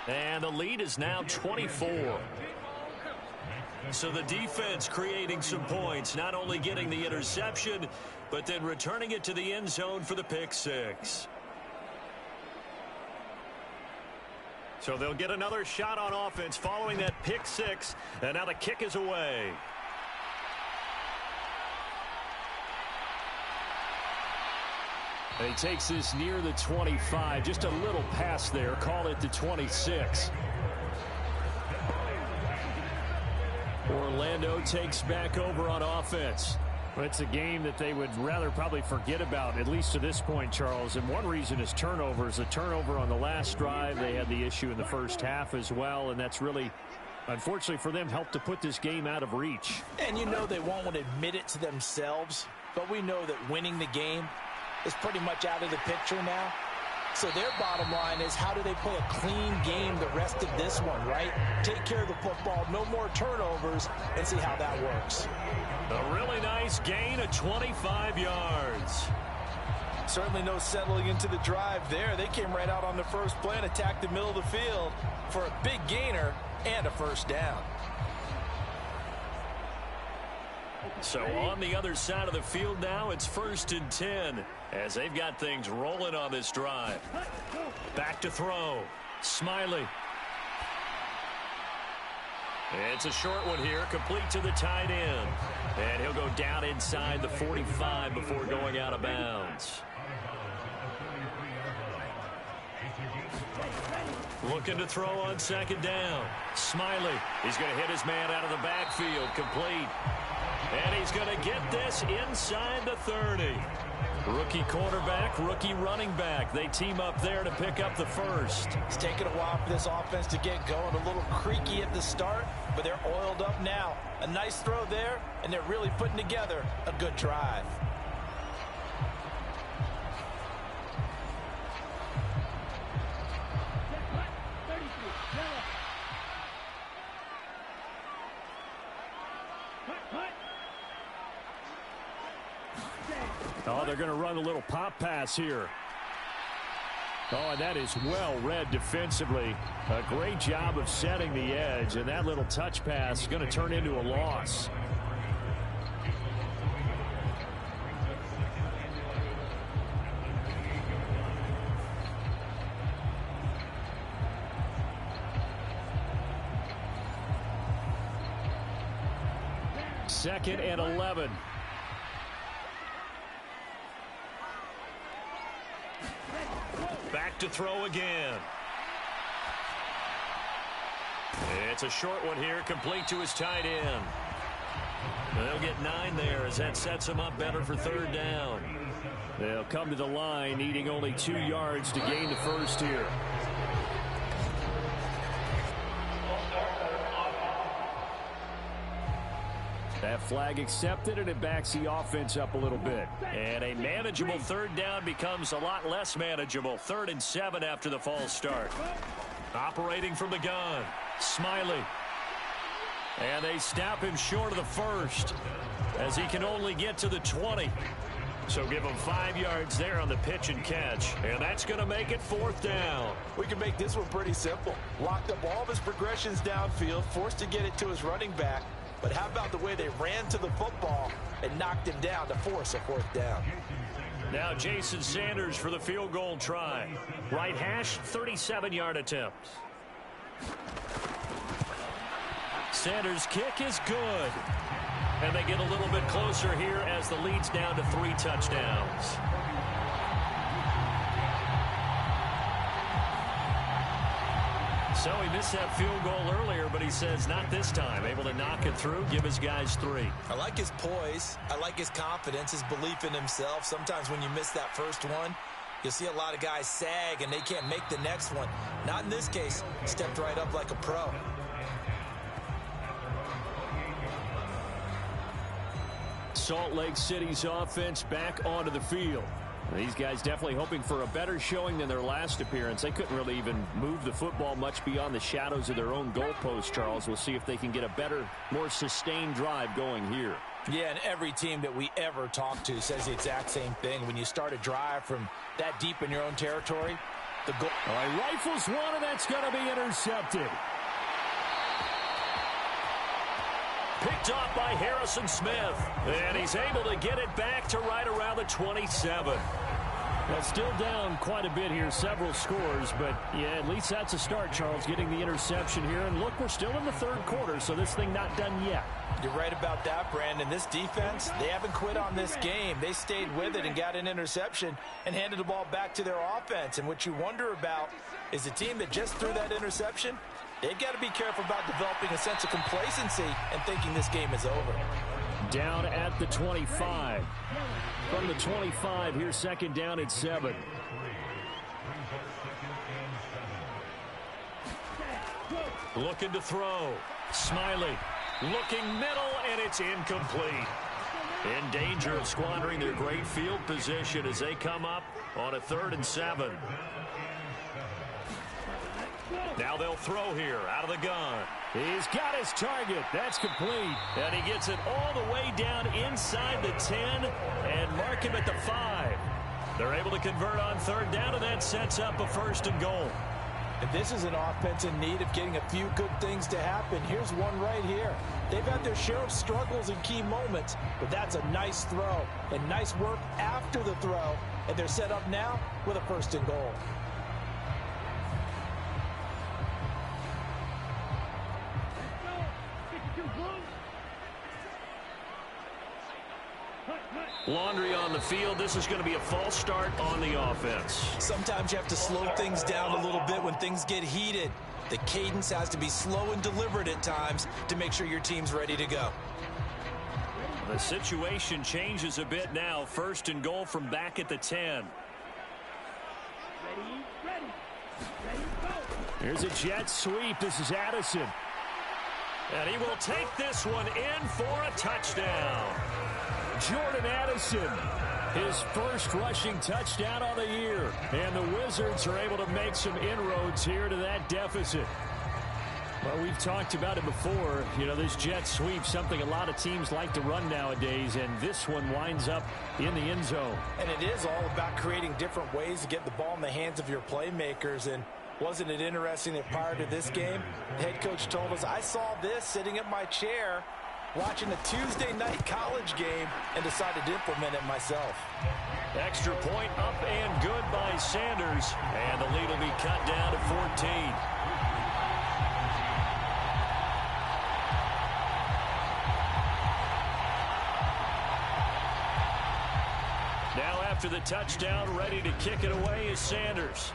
And the lead is now 24. So the defense creating some points, not only getting the interception, but then returning it to the end zone for the pick six. So they'll get another shot on offense following that pick six, and now the kick is away. And he takes this near the 25, just a little pass there, call it the 26. Orlando takes back over on offense. Well, it's a game that they would rather probably forget about, at least to this point, Charles. And one reason is turnovers. A turnover on the last drive. They had the issue in the first half as well, and that's really, unfortunately for them, helped to put this game out of reach. And you know they won't admit it to themselves, but we know that winning the game is pretty much out of the picture now. So their bottom line is, how do they play a clean game the rest of this one, right? Take care of the football, no more turnovers, and see how that works. A really nice gain of 25 yards. Certainly no settling into the drive there. They came right out on the first play and attacked the middle of the field for a big gainer and a first down. So on the other side of the field now, it's 1st and 10 as they've got things rolling on this drive. Back to throw. Smiley. It's a short one here, complete to the tight end. And he'll go down inside the 45 before going out of bounds. Looking to throw on 2nd down. Smiley. He's going to hit his man out of the backfield, complete. And he's going to get this inside the 30. Rookie quarterback, rookie running back. They team up there to pick up the first. It's taken a while for this offense to get going. A little creaky at the start, but they're oiled up now. A nice throw there, and they're really putting together a good drive. Oh, they're going to run a little pop pass here. Oh, and that is well read defensively. A great job of setting the edge, and that little touch pass is going to turn into a loss. Second and 11. Back to throw again. It's a short one here, complete to his tight end. They'll get 9 there as that sets him up better for 3rd down. They'll come to the line, needing only 2 yards to gain the first here. That flag accepted, and it backs the offense up a little bit. And a manageable 3rd down becomes a lot less manageable. 3rd and 7 after the false start. Operating from the gun. Smiley. And they stop him short of the first as he can only get to the 20. So give him 5 yards there on the pitch and catch. And that's going to make it 4th down. We can make this one pretty simple. Locked up all of his progressions downfield, forced to get it to his running back. But how about the way they ran to the football and knocked him down to force a 4th down? Now Jason Sanders for the field goal try. Right hash, 37-yard attempt. Sanders' kick is good. And they get a little bit closer here as the lead's down to 3 touchdowns. So he missed that field goal earlier, but he says not this time. Able to knock it through, give his guys 3. I like his poise. I like his confidence, his belief in himself. Sometimes when you miss that first one, you'll see a lot of guys sag and they can't make the next one. Not in this case. Stepped right up like a pro. Salt Lake City's offense back onto the field. These guys definitely hoping for a better showing than their last appearance. They couldn't really even move the football much beyond the shadows of their own goalpost, Charles. We'll see if they can get a better, more sustained drive going here. Yeah, and every team that we ever talk to says the exact same thing. When you start a drive from that deep in your own territory, the goal... All right, rifles one, and that's going to be intercepted. Picked off by Harrison Smith. And he's able to get it back to right around the 27. Now, still down quite a bit here, several scores, but yeah, at least that's a start, Charles, getting the interception here. And look, we're still in the third quarter, so this thing not done yet. You're right about that, Brandon. This defense, they haven't quit on this game. They stayed with it and got an interception and handed the ball back to their offense. And what you wonder about is the team that just threw that interception, they've got to be careful about developing a sense of complacency and thinking this game is over. Down at the 25. From the 25, here's second down at 7. Looking to throw. Smiley looking middle, and it's incomplete. In danger of squandering their great field position as they come up on a 3rd and 7. Now they'll throw here out of the gun. He's got his target. That's complete. And he gets it all the way down inside the 10 and mark him at the 5. They're able to convert on 3rd down, and that sets up a 1st and goal. And this is an offense in need of getting a few good things to happen. Here's one right here. They've had their share of struggles in key moments, but that's a nice throw and nice work after the throw. And they're set up now with a 1st and goal. Laundry on the field. This is going to be a false start on the offense. Sometimes you have to slow things down a little bit when things get heated. The cadence has to be slow and deliberate at times to make sure your team's ready to go. The situation changes a bit now. 1st and goal from back at the 10. Here's a jet sweep. This is Addison. And he will take this one in for a touchdown. Jordan Addison, his first rushing touchdown on the year. And the Wizards are able to make some inroads here to that deficit. Well, we've talked about it before. You know, this jet sweep, something a lot of teams like to run nowadays, and this one winds up in the end zone. And it is all about creating different ways to get the ball in the hands of your playmakers. And wasn't it interesting that prior to this game, the head coach told us, I saw this sitting at my chair watching a Tuesday night college game and decided to implement it myself. Extra point up and good by Sanders. And the lead will be cut down to 14. Now after the touchdown, ready to kick it away is Sanders.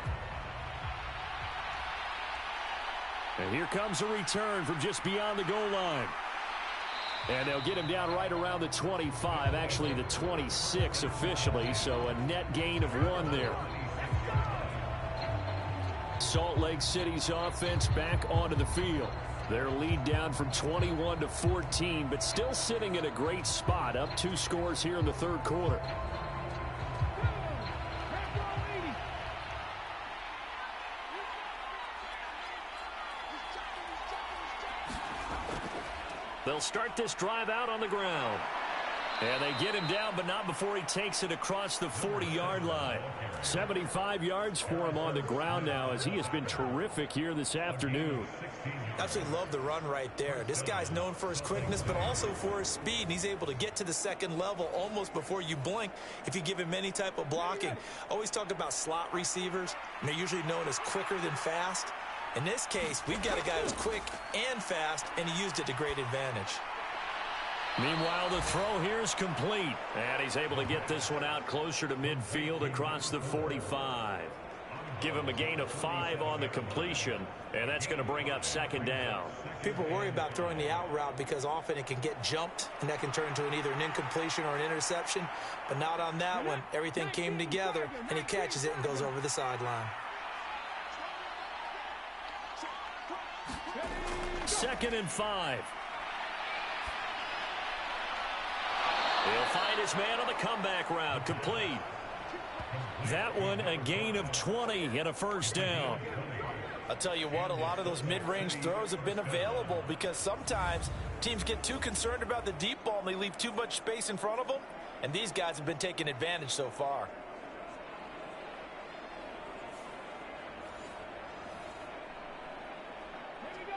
And here comes a return from just beyond the goal line. And they'll get him down right around the 25, actually the 26 officially, so a net gain of 1 there. Salt Lake City's offense back onto the field. Their lead down from 21 to 14, but still sitting in a great spot, up 2 scores here in the 3rd quarter. They'll start this drive out on the ground. And they get him down, but not before he takes it across the 40-yard line. 75 yards for him on the ground now, as he has been terrific here this afternoon. Absolutely love the run right there. This guy's known for his quickness, but also for his speed. And he's able to get to the 2nd level almost before you blink if you give him any type of blocking. Always talk about slot receivers, and they're usually known as quicker than fast. In this case, we've got a guy who's quick and fast, and he used it to great advantage. Meanwhile, the throw here is complete. And he's able to get this one out closer to midfield across the 45. Give him a gain of 5 on the completion, and that's going to bring up 2nd down. People worry about throwing the out route because often it can get jumped, and that can turn into either an incompletion or an interception. But not on that one. Everything came together, and he catches it and goes over the sideline. 2nd and 5. He'll find his man on the comeback route. Complete. That one a gain of 20 and a first down. I'll tell you what, a lot of those mid-range throws have been available because sometimes teams get too concerned about the deep ball and they leave too much space in front of them, and these guys have been taking advantage so far.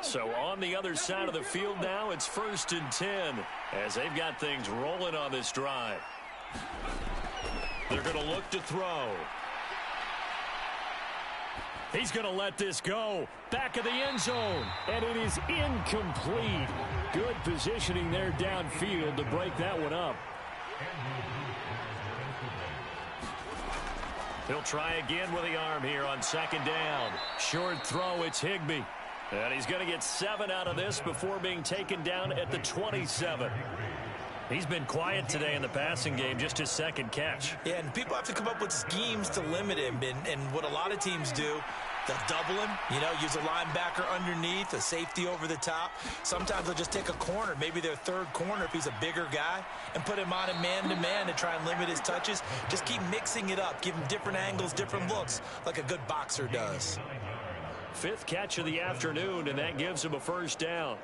So on the other side of the field now, it's 1st and 10 as they've got things rolling on this drive. They're going to look to throw. He's going to let this go. Back of the end zone. And it is incomplete. Good positioning there downfield to break that one up. He'll try again with the arm here on 2nd down. Short throw, it's Higbee. And he's going to get 7 out of this before being taken down at the 27. He's been quiet today in the passing game, just his 2nd catch. Yeah, and people have to come up with schemes to limit him. And what a lot of teams do, they'll double him, use a linebacker underneath, a safety over the top. Sometimes they'll just take a corner, maybe their 3rd corner if he's a bigger guy, and put him on a man-to-man to try and limit his touches. Just keep mixing it up, give him different angles, different looks, like a good boxer does. 5th catch of the afternoon, and that gives him a first down.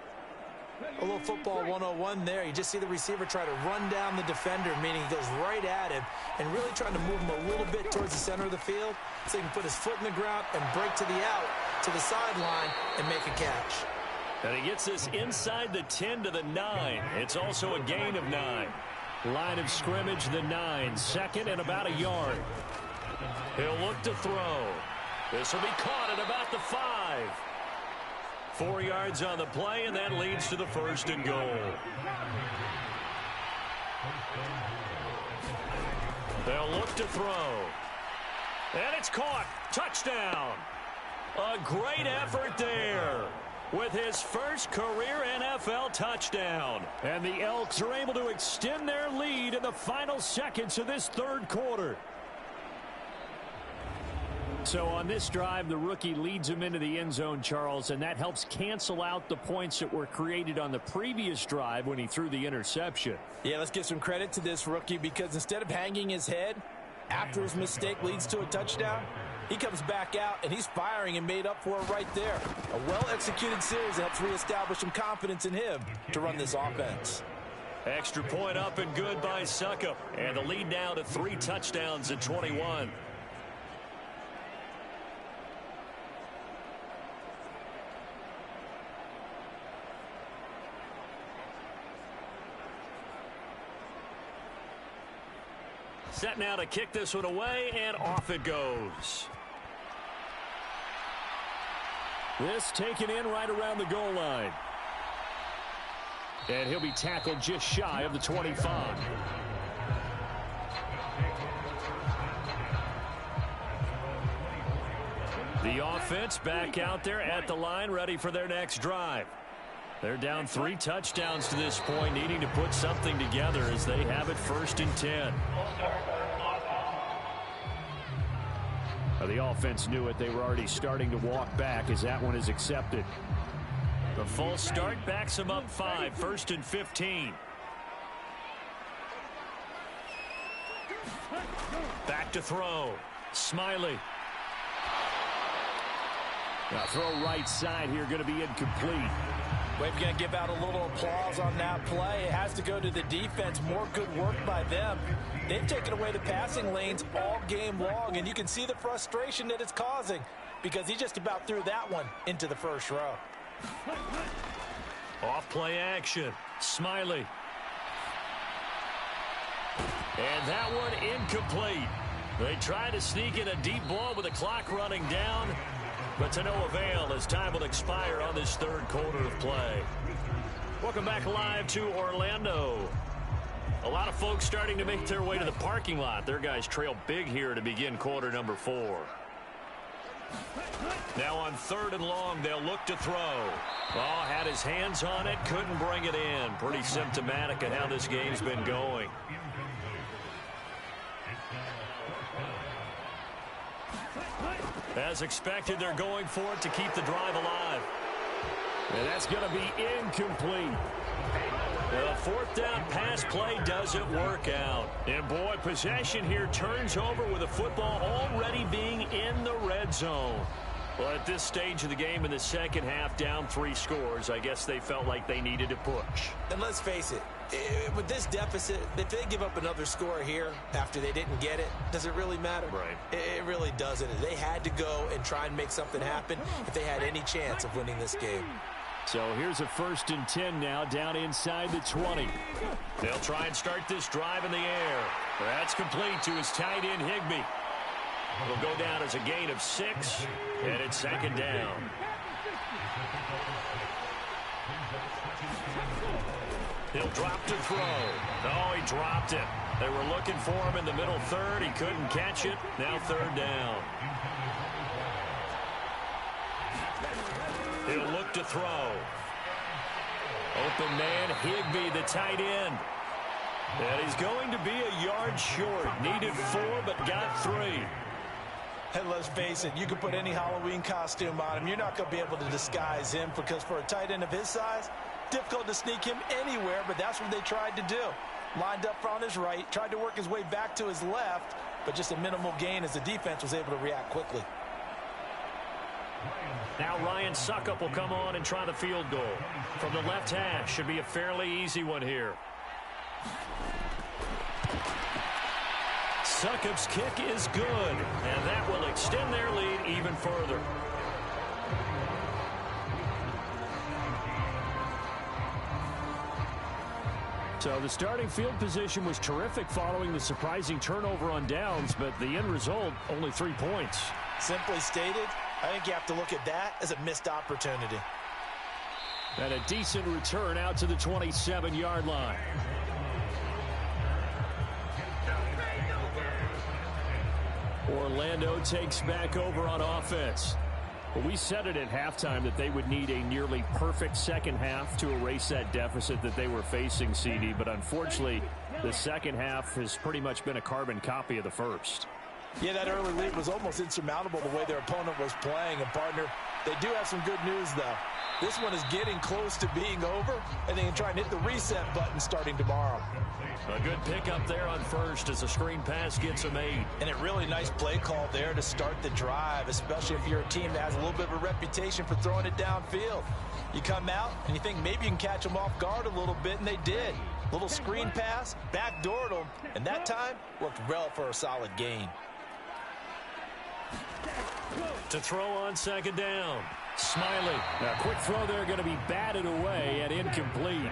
A little football 101 there. You just see the receiver try to run down the defender, meaning he goes right at him and really trying to move him a little bit towards the center of the field so he can put his foot in the ground and break to the out, to the sideline, and make a catch. And he gets this inside the 10 to the 9. It's also a gain of 9. Line of scrimmage, the 9. 2nd and about a yard. He'll look to throw. This will be caught at about the 5. 4 yards on the play, and that leads to the 1st and goal. They'll look to throw. And it's caught. Touchdown. A great effort there with his first career NFL touchdown. And the Elks are able to extend their lead in the final seconds of this 3rd quarter. So on this drive, the rookie leads him into the end zone, Charles, and that helps cancel out the points that were created on the previous drive when he threw the interception. Yeah, let's give some credit to this rookie because instead of hanging his head after his mistake leads to a touchdown, he comes back out and he's firing and made up for it right there. A well-executed series that helps reestablish some confidence in him to run this offense. Extra point up and good by Suckup. And the lead now to 3 touchdowns at 21. Set now to kick this one away, and off it goes. This taken in right around the goal line. And he'll be tackled just shy of the 25. The offense back out there at the line, ready for their next drive. They're down 3 touchdowns to this point, needing to put something together as they have it 1st and 10. The offense knew it. They were already starting to walk back as that one is accepted. The false start backs him up 5, 1st and 15. Back to throw. Smiley. Now throw right side here, going to be incomplete. We're going to give out a little applause on that play. It has to go to the defense. More good work by them. They've taken away the passing lanes all game long, and you can see the frustration that it's causing because he just about threw that one into the first row. Off play action. Smiley. And that one incomplete. They try to sneak in a deep ball with the clock running down, but to no avail as time will expire on this 3rd quarter of play. Welcome back live to Orlando. A lot of folks starting to make their way to the parking lot. Their guys trail big here to begin quarter number 4. Now on 3rd and long, they'll look to throw. Oh, had his hands on it, couldn't bring it in. Pretty symptomatic of how this game's been going. As expected, they're going for it to keep the drive alive. And that's going to be incomplete. The fourth down pass play doesn't work out. And boy, possession here turns over with the football already being in the red zone. Well, at this stage of the game in the second half, down 3 scores, I guess they felt like they needed to push. And let's face it, with this deficit, if they give up another score here after they didn't get it, does it really matter? Right. It really doesn't. They had to go and try and make something happen if they had any chance of winning this game. So here's a 1st and 10 now, down inside the 20. They'll try and start this drive in the air. That's complete to his tight end, Higbee. It'll go down as a gain of 6, and it's 2nd down. He'll drop to throw. Oh, he dropped it. They were looking for him in the middle third. He couldn't catch it. Now 3rd down. He'll look to throw. Open man, Higbee, the tight end. And he's going to be a yard short. Needed 4, but got 3. And let's face it, you can put any Halloween costume on him. You're not going to be able to disguise him because for a tight end of his size, difficult to sneak him anywhere, but that's what they tried to do. Lined up on his right, tried to work his way back to his left, but just a minimal gain as the defense was able to react quickly. Now Ryan Suckup will come on and try the field goal. From the left hash, should be a fairly easy one here. Succup's kick is good, and that will extend their lead even further. So the starting field position was terrific following the surprising turnover on downs, but the end result, only 3 points. Simply stated, I think you have to look at that as a missed opportunity. And a decent return out to the 27-yard line. Orlando takes back over on offense. Well, we said it at halftime that they would need a nearly perfect second half to erase that deficit that they were facing, CD. But unfortunately, the second half has pretty much been a carbon copy of the first. Yeah, that early lead was almost insurmountable the way their opponent was playing. And, partner, they do have some good news, though. This one is getting close to being over, and they can try and hit the reset button starting tomorrow. A good pickup there on first as the screen pass gets a made. And a really nice play call there to start the drive, especially if you're a team that has a little bit of a reputation for throwing it downfield. You come out and you think maybe you can catch them off guard a little bit, and they did. Little screen pass, backdoored them, and that time worked well for a solid gain. To throw on second down. Smiley. A quick throw there going to be batted away and incomplete.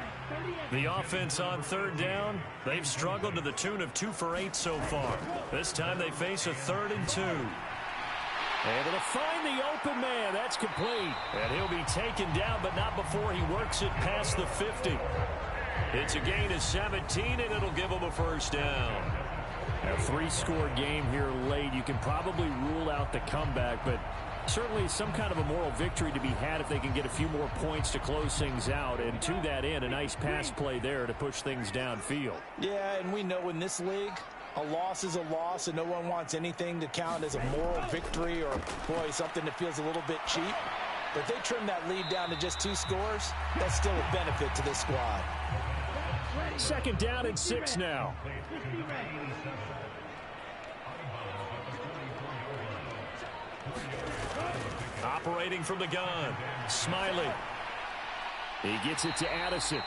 The offense on third down, they've struggled to the tune of 2 for 8 so far. This time they face a 3rd and 2. Able to find the open man. That's complete. And he'll be taken down, but not before he works it past the 50. It's a gain of 17, and it'll give him a first down. A 3-score game here late. You can probably rule out the comeback, but certainly some kind of a moral victory to be had if they can get a few more points to close things out. And to that end, a nice pass play there to push things downfield. Yeah, and we know in this league, a loss is a loss, and no one wants anything to count as a moral victory or, boy, something that feels a little bit cheap. But if they trim that lead down to just 2 scores, that's still a benefit to this squad. 2nd down and 6 now. Operating from the gun, Smiley. He gets it to Addison.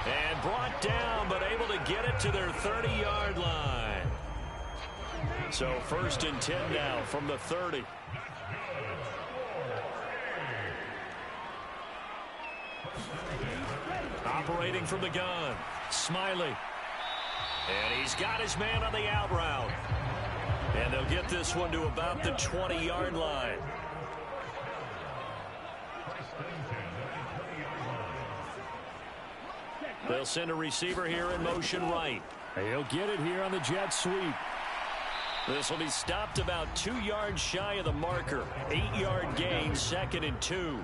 And brought down, but able to get it to their 30-yard line. So 1st and 10 now from the 30. Operating from the gun, Smiley. And he's got his man on the out route. And they'll get this one to about the 20-yard line. They'll send a receiver here in motion right. He'll get it here on the jet sweep. This will be stopped about 2 yards shy of the marker. 8-yard gain, 2nd and 2.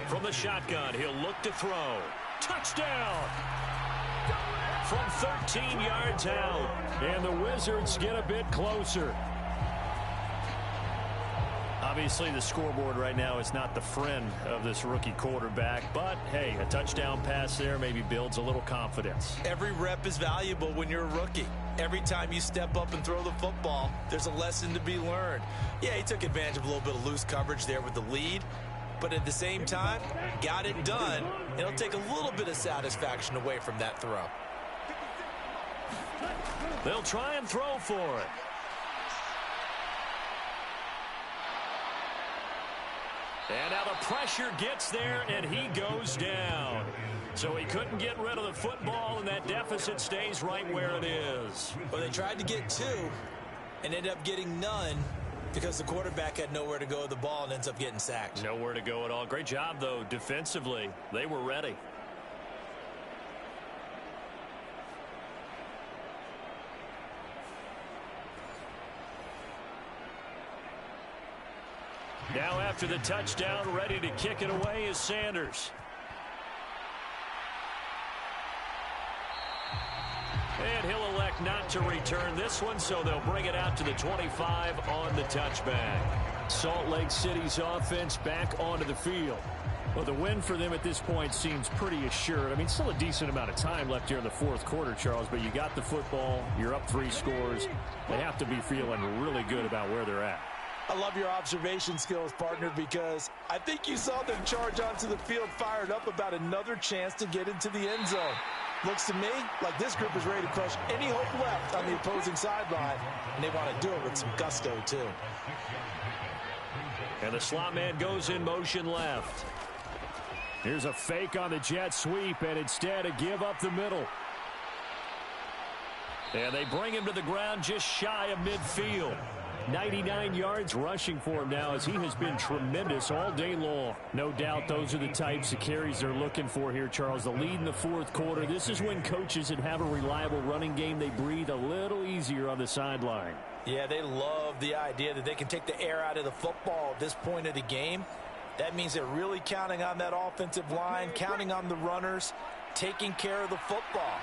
From the shotgun, he'll look to throw. Touchdown! From 13 yards out. And the Wizards get a bit closer. Obviously, the scoreboard right now is not the friend of this rookie quarterback, but hey, a touchdown pass there maybe builds a little confidence. Every rep is valuable when you're a rookie. Every time you step up and throw the football, there's a lesson to be learned. Yeah, he took advantage of a little bit of loose coverage there with the lead, but at the same time, got it done. It'll take a little bit of satisfaction away from that throw. They'll try and throw for it. And now the pressure gets there, and he goes down. So he couldn't get rid of the football, and that deficit stays right where it is. Well, they tried to get 2 and ended up getting none because the quarterback had nowhere to go with the ball and ends up getting sacked. Nowhere to go at all. Great job, though, defensively. They were ready. Now after the touchdown, ready to kick it away is Sanders. And he'll elect not to return this one, so they'll bring it out to the 25 on the touchback. Salt Lake City's offense back onto the field. Well, the win for them at this point seems pretty assured. I mean, still a decent amount of time left here in the fourth quarter, Charles, but you got the football, you're up 3 scores. They have to be feeling really good about where they're at. I love your observation skills, partner, because I think you saw them charge onto the field fired up about another chance to get into the end zone. Looks to me like this group is ready to crush any hope left on the opposing sideline, and they want to do it with some gusto, too. And the slot man goes in motion left. Here's a fake on the jet sweep, and instead a give up the middle. And they bring him to the ground just shy of midfield. 99 yards rushing for him now as he has been tremendous all day long. No doubt those are the types of carries they're looking for here, Charles. The lead in the fourth quarter. This is when coaches that have a reliable running game, they breathe a little easier on the sideline. Yeah, they love the idea that they can take the air out of the football at this point of the game. That means they're really counting on that offensive line, counting on the runners, taking care of the football.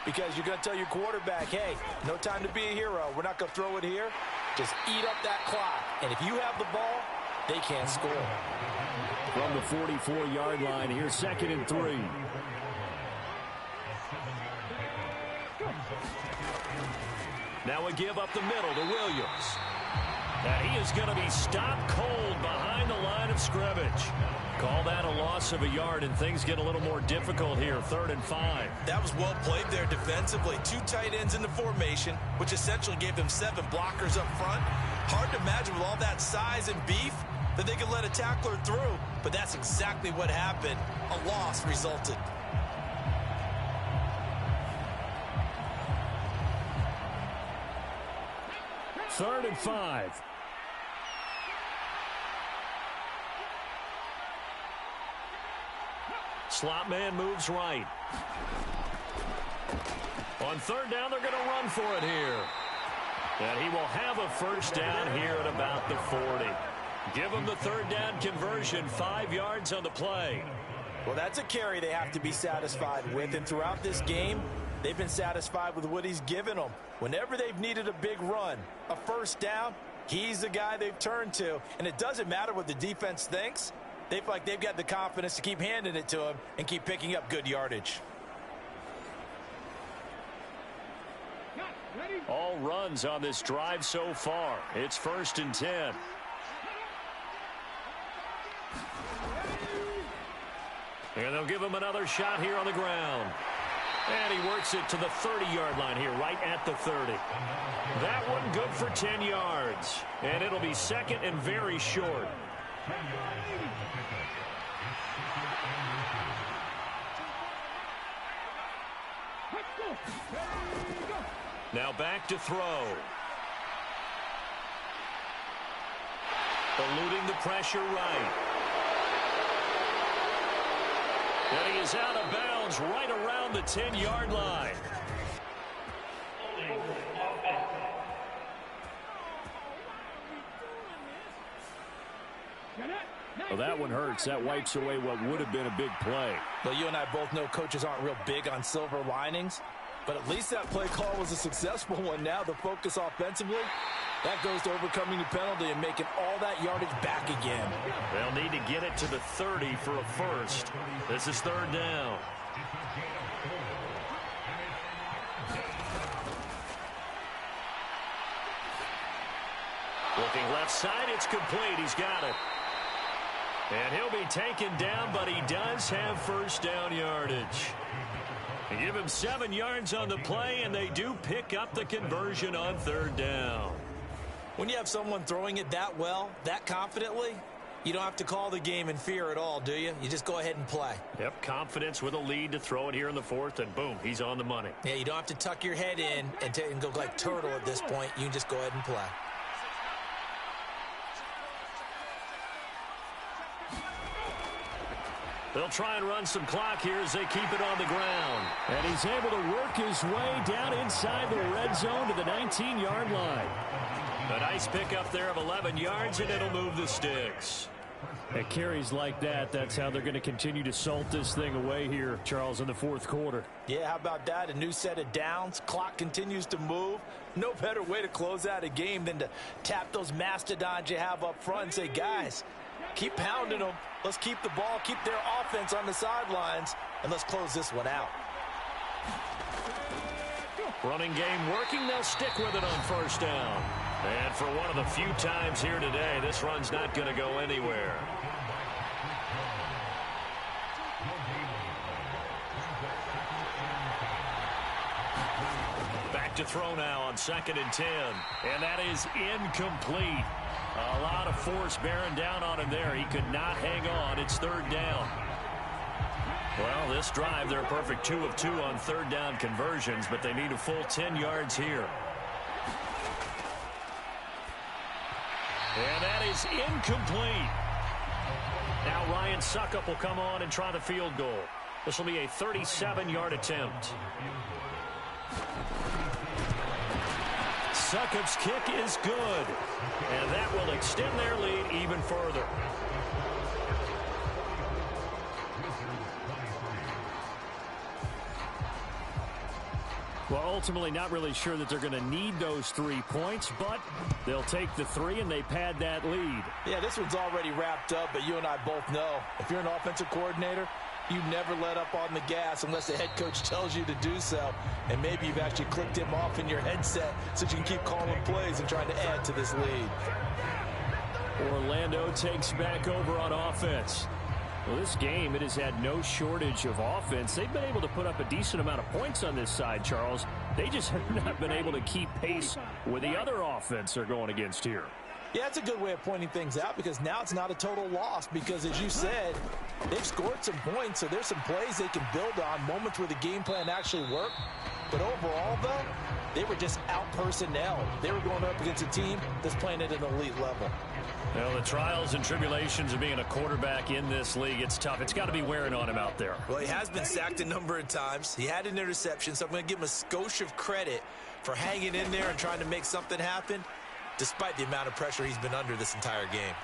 Because you're going to tell your quarterback, hey, no time to be a hero. We're not going to throw it here. Just eat up that clock. And if you have the ball, they can't score. From the 44-yard line, here's 2nd and 3. Now a give up the middle to Williams. And he is going to be stopped cold behind the line of scrimmage. Call that a loss of a yard, and things get a little more difficult here. 3rd and 5. That was well played there defensively. 2 tight ends in the formation, which essentially gave them 7 blockers up front. Hard to imagine with all that size and beef that they could let a tackler through, but that's exactly what happened. A loss resulted. Third and 5. Slot man moves right. On 3rd down, they're going to run for it here. And he will have a first down here at about the 40. Give him the 3rd down conversion, 5 yards on the play. Well, that's a carry they have to be satisfied with. And throughout this game, they've been satisfied with what he's given them. Whenever they've needed a big run, a first down, he's the guy they've turned to. And it doesn't matter what the defense thinks. They feel like they've got the confidence to keep handing it to him and keep picking up good yardage. All runs on this drive so far. It's 1st and 10. And they'll give him another shot here on the ground. And he works it to the 30-yard line here, right at the 30. That one good for 10 yards. And it'll be 2nd and very short. Now back to throw. Eluding the pressure right. And he is out of bounds right around the 10-yard line. Well, that one hurts. That wipes away what would have been a big play. Well, you and I both know coaches aren't real big on silver linings, but at least that play call was a successful one. Now the focus offensively That goes to overcoming the penalty and making all that yardage back again. They'll need to get it to the 30 for a first. This is third down. Looking left side, it's complete. He's got it. And he'll be taken down, but he does have first down yardage. They give him 7 yards on the play, and they do pick up the conversion on third down. When you have someone throwing it that well, that confidently, you don't have to call the game in fear at all, do you? You just go ahead and play. Yep, confidence with a lead to throw it here in the fourth, and boom, he's on the money. Yeah, you don't have to tuck your head in and go like turtle at this point. You can just go ahead and play. They'll try and run some clock here as they keep it on the ground. And he's able to work his way down inside the red zone to the 19-yard line. A nice pickup there of 11 yards, and it'll move the sticks. At carries like that, that's how they're going to continue to salt this thing away here, Charles, in the fourth quarter. Yeah, how about that? A new set of downs. Clock continues to move. No better way to close out a game than to tap those mastodons you have up front and say, guys, keep pounding them. Let's keep the ball, keep their offense on the sidelines, and let's close this one out. Running game working. They'll stick with it on first down. And for one of the few times here today, this run's not going to go anywhere. Back to throw now on 2nd and 10. And that is incomplete. A lot of force bearing down on him there. He could not hang on. It's third down. Well, this drive, they're a perfect 2 of 2 on third down conversions, but they need a full 10 yards here. And that is incomplete. Now Ryan Suckup will come on and try the field goal. This will be a 37-yard attempt. Succup's kick is good. And that will extend their lead even further. Well, ultimately not really sure that they're going to need those 3 points, but they'll take the 3 and they pad that lead. Yeah, this one's already wrapped up, but you and I both know if you're an offensive coordinator, you never let up on the gas unless the head coach tells you to do so. And maybe you've actually clicked him off in your headset so you can keep calling plays and trying to add to this lead. Orlando takes back over on offense. Well, this game, it has had no shortage of offense. They've been able to put up a decent amount of points on this side, Charles. They just have not been able to keep pace with the other offense they're going against here. Yeah, that's a good way of pointing things out because now it's not a total loss because, as you said, they've scored some points, so there's some plays they can build on, moments where the game plan actually worked. But overall, though, they were just out-personnel. They were going up against a team that's playing at an elite level. Well, the trials and tribulations of being a quarterback in this league, it's tough. It's got to be wearing on him out there. Well, he has been sacked a number of times. He had an interception, so I'm going to give him a skosh of credit for hanging in there and trying to make something happen, despite the amount of pressure he's been under this entire game.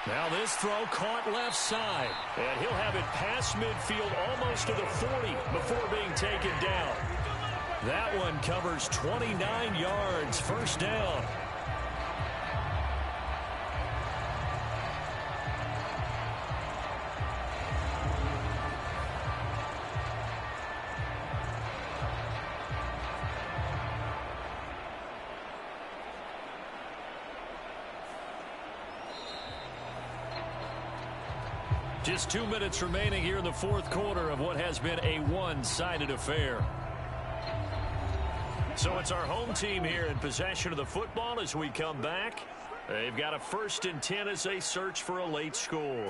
Now this throw caught left side, and he'll have it past midfield almost to the 40 before being taken down. That one covers 29 yards, first down. Just 2 minutes remaining here in the fourth quarter of what has been a one-sided affair. So it's our home team here in possession of the football as we come back. They've got a 1st and 10 as they search for a late score.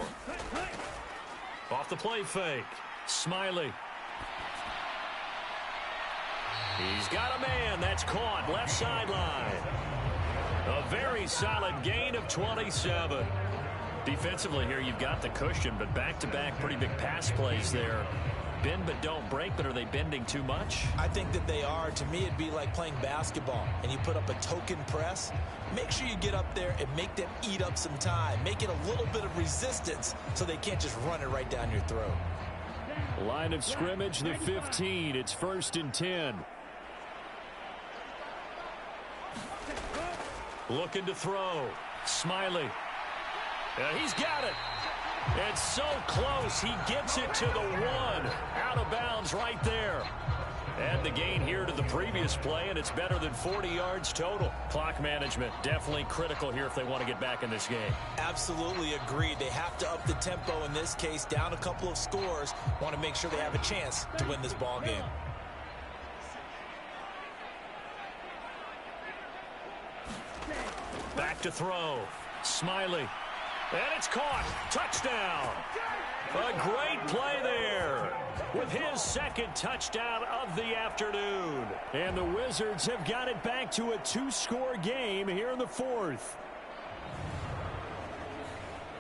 Off the play fake. Smiley. He's got a man. That's caught. Left sideline. A very solid gain of 27. Defensively here, you've got the cushion, but back-to-back pretty big pass plays there. Bend but don't break, but are they bending too much? I think that they are. To me, it'd be like playing basketball, and you put up a token press. Make sure you get up there and make them eat up some time. Make it a little bit of resistance so they can't just run it right down your throat. Line of scrimmage, the 15. It's 1st and 10. Looking to throw. Smiley. He's got it. It's so close. He gets it to the 1. Out of bounds right there. Add the gain here to the previous play, and it's better than 40 yards total. Clock management definitely critical here if they want to get back in this game. Absolutely agreed. They have to up the tempo in this case, down a couple of scores. Want to make sure they have a chance to win this ball game. Back to throw. Smiley. And it's caught. Touchdown. A great play there with his second touchdown of the afternoon. And the Wizards have got it back to a 2-score game here in the 4th.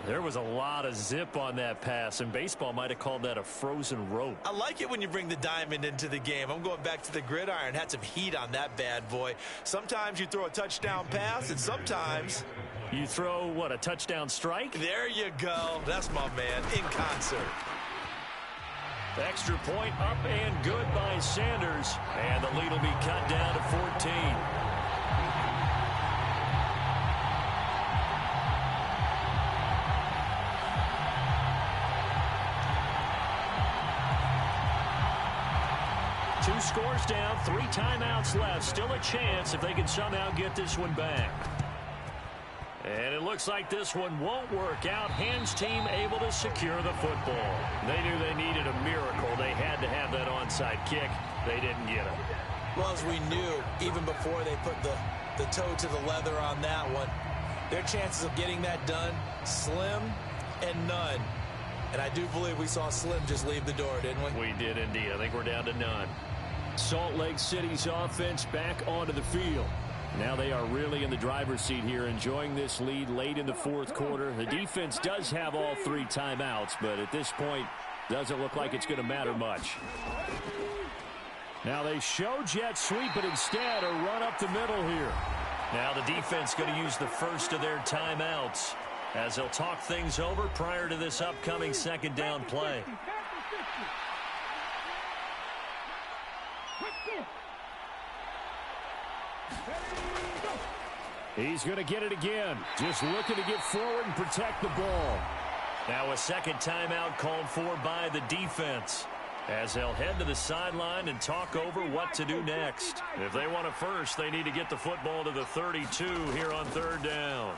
There was a lot of zip on that pass, and baseball might have called that a frozen rope. I like it when you bring the diamond into the game. I'm going back to the gridiron. Had some heat on that bad boy. Sometimes you throw a touchdown pass, and sometimes you throw, what, a touchdown strike? There you go. That's my man, in concert. Extra point up and good by Sanders. And the lead will be cut down to 14. Two scores down, 3 timeouts left. Still a chance if they can somehow get this one back. And it looks like this one won't work out. Hans team able to secure the football. They knew they needed a miracle. They had to have that onside kick. They didn't get it. Well, as we knew, even before they put the toe to the leather on that one, their chances of getting that done, slim and none. And I do believe we saw Slim just leave the door, didn't we? We did indeed. I think we're down to none. Salt Lake City's offense back onto the field. Now they are really in the driver's seat here, enjoying this lead late in the 4th quarter. The defense does have all 3 timeouts, but at this point, doesn't look like it's going to matter much. Now they show jet sweep, but instead a run up the middle here. Now the defense going to use the first of their timeouts as they'll talk things over prior to this upcoming 2nd down play. He's going to get it again. Just looking to get forward and protect the ball. Now a second timeout called for by the defense as they'll head to the sideline and talk over what to do next. If they want it first, they need to get the football to the 32 here on 3rd down.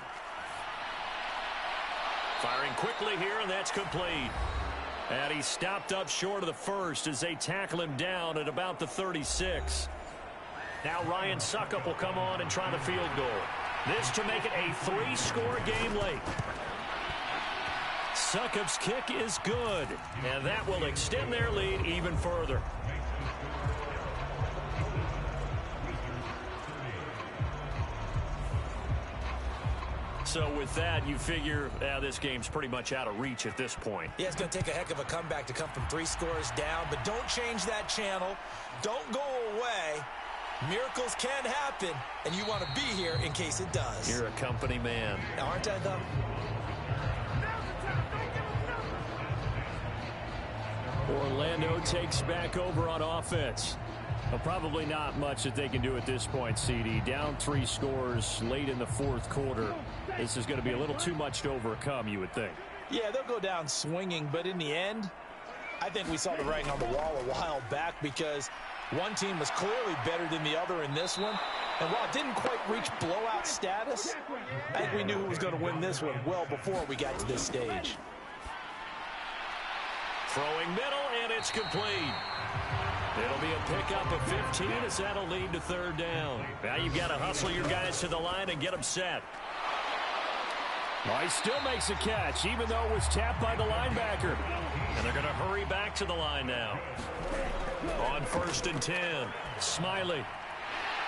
Firing quickly here, and that's complete. And he stopped up short of the first as they tackle him down at about the 36. Now Ryan Suckup will come on and try the field goal. This to make it a 3-score game late. Suckup's kick is good, and that will extend their lead even further. So with that, you figure this game's pretty much out of reach at this point. Yeah, it's going to take a heck of a comeback to come from 3 scores down, but don't change that channel. Don't go away. Miracles can happen, and you want to be here in case it does. You're a company man. Now, aren't I, though? Orlando takes back over on offense. Well, probably not much that they can do at this point, CD. Down 3 scores late in the 4th quarter. This is going to be a little too much to overcome, you would think. Yeah, they'll go down swinging, but in the end, I think we saw the writing on the wall a while back because one team was clearly better than the other in this one. And while it didn't quite reach blowout status, I think we knew who was going to win this one well before we got to this stage. Throwing middle, and it's complete. It'll be a pickup of 15 as that'll lead to 3rd down. Now you've got to hustle your guys to the line and get them set. Well, he still makes a catch, even though it was tapped by the linebacker. And they're going to hurry back to the line now. On 1st and 10, Smiley.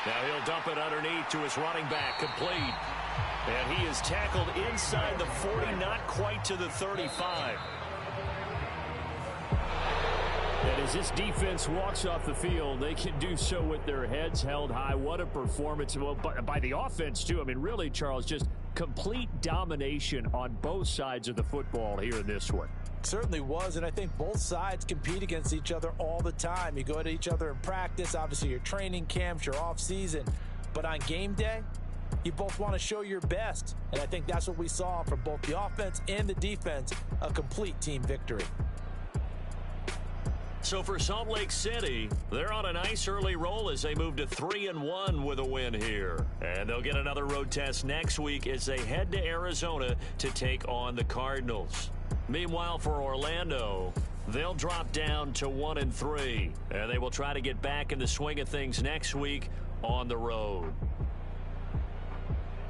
Now he'll dump it underneath to his running back, complete. And he is tackled inside the 40, not quite to the 35. And as this defense walks off the field, they can do so with their heads held high. What a performance by the offense, too. I mean, really, Charles, just complete domination on both sides of the football here in this one. Certainly was, and I think both sides compete against each other all the time. You go to each other in practice, obviously your training camps, your off season, but on game day, You both want to show your best, and I think that's what we saw from both the offense and the defense, a complete team victory. So for Salt Lake City, they're on a nice early roll as they move to 3-1 with a win here. And they'll get another road test next week as they head to Arizona to take on the Cardinals. Meanwhile, for Orlando, they'll drop down to 1-3, and they will try to get back in the swing of things next week on the road.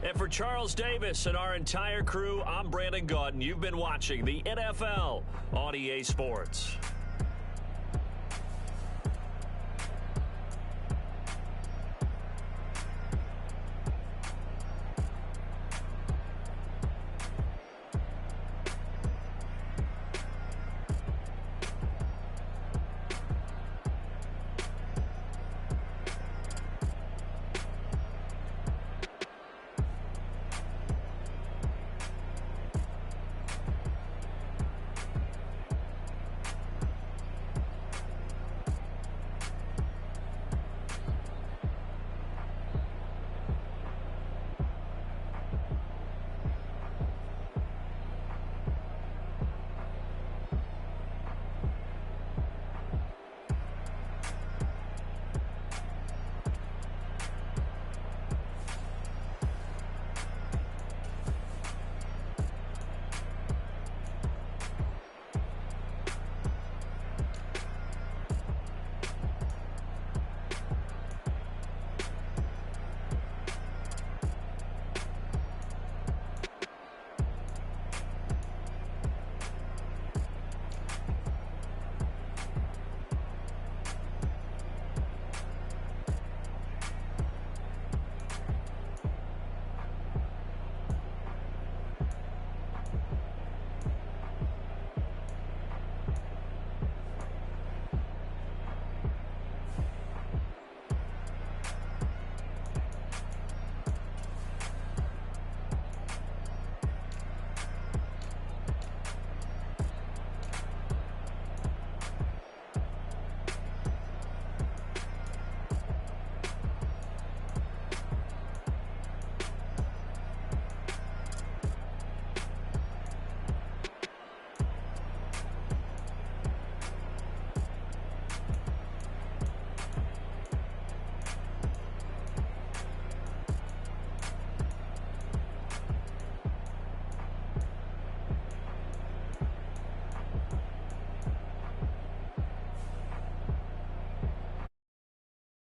And for Charles Davis and our entire crew, I'm Brandon Gaudin. You've been watching the NFL on EA Sports.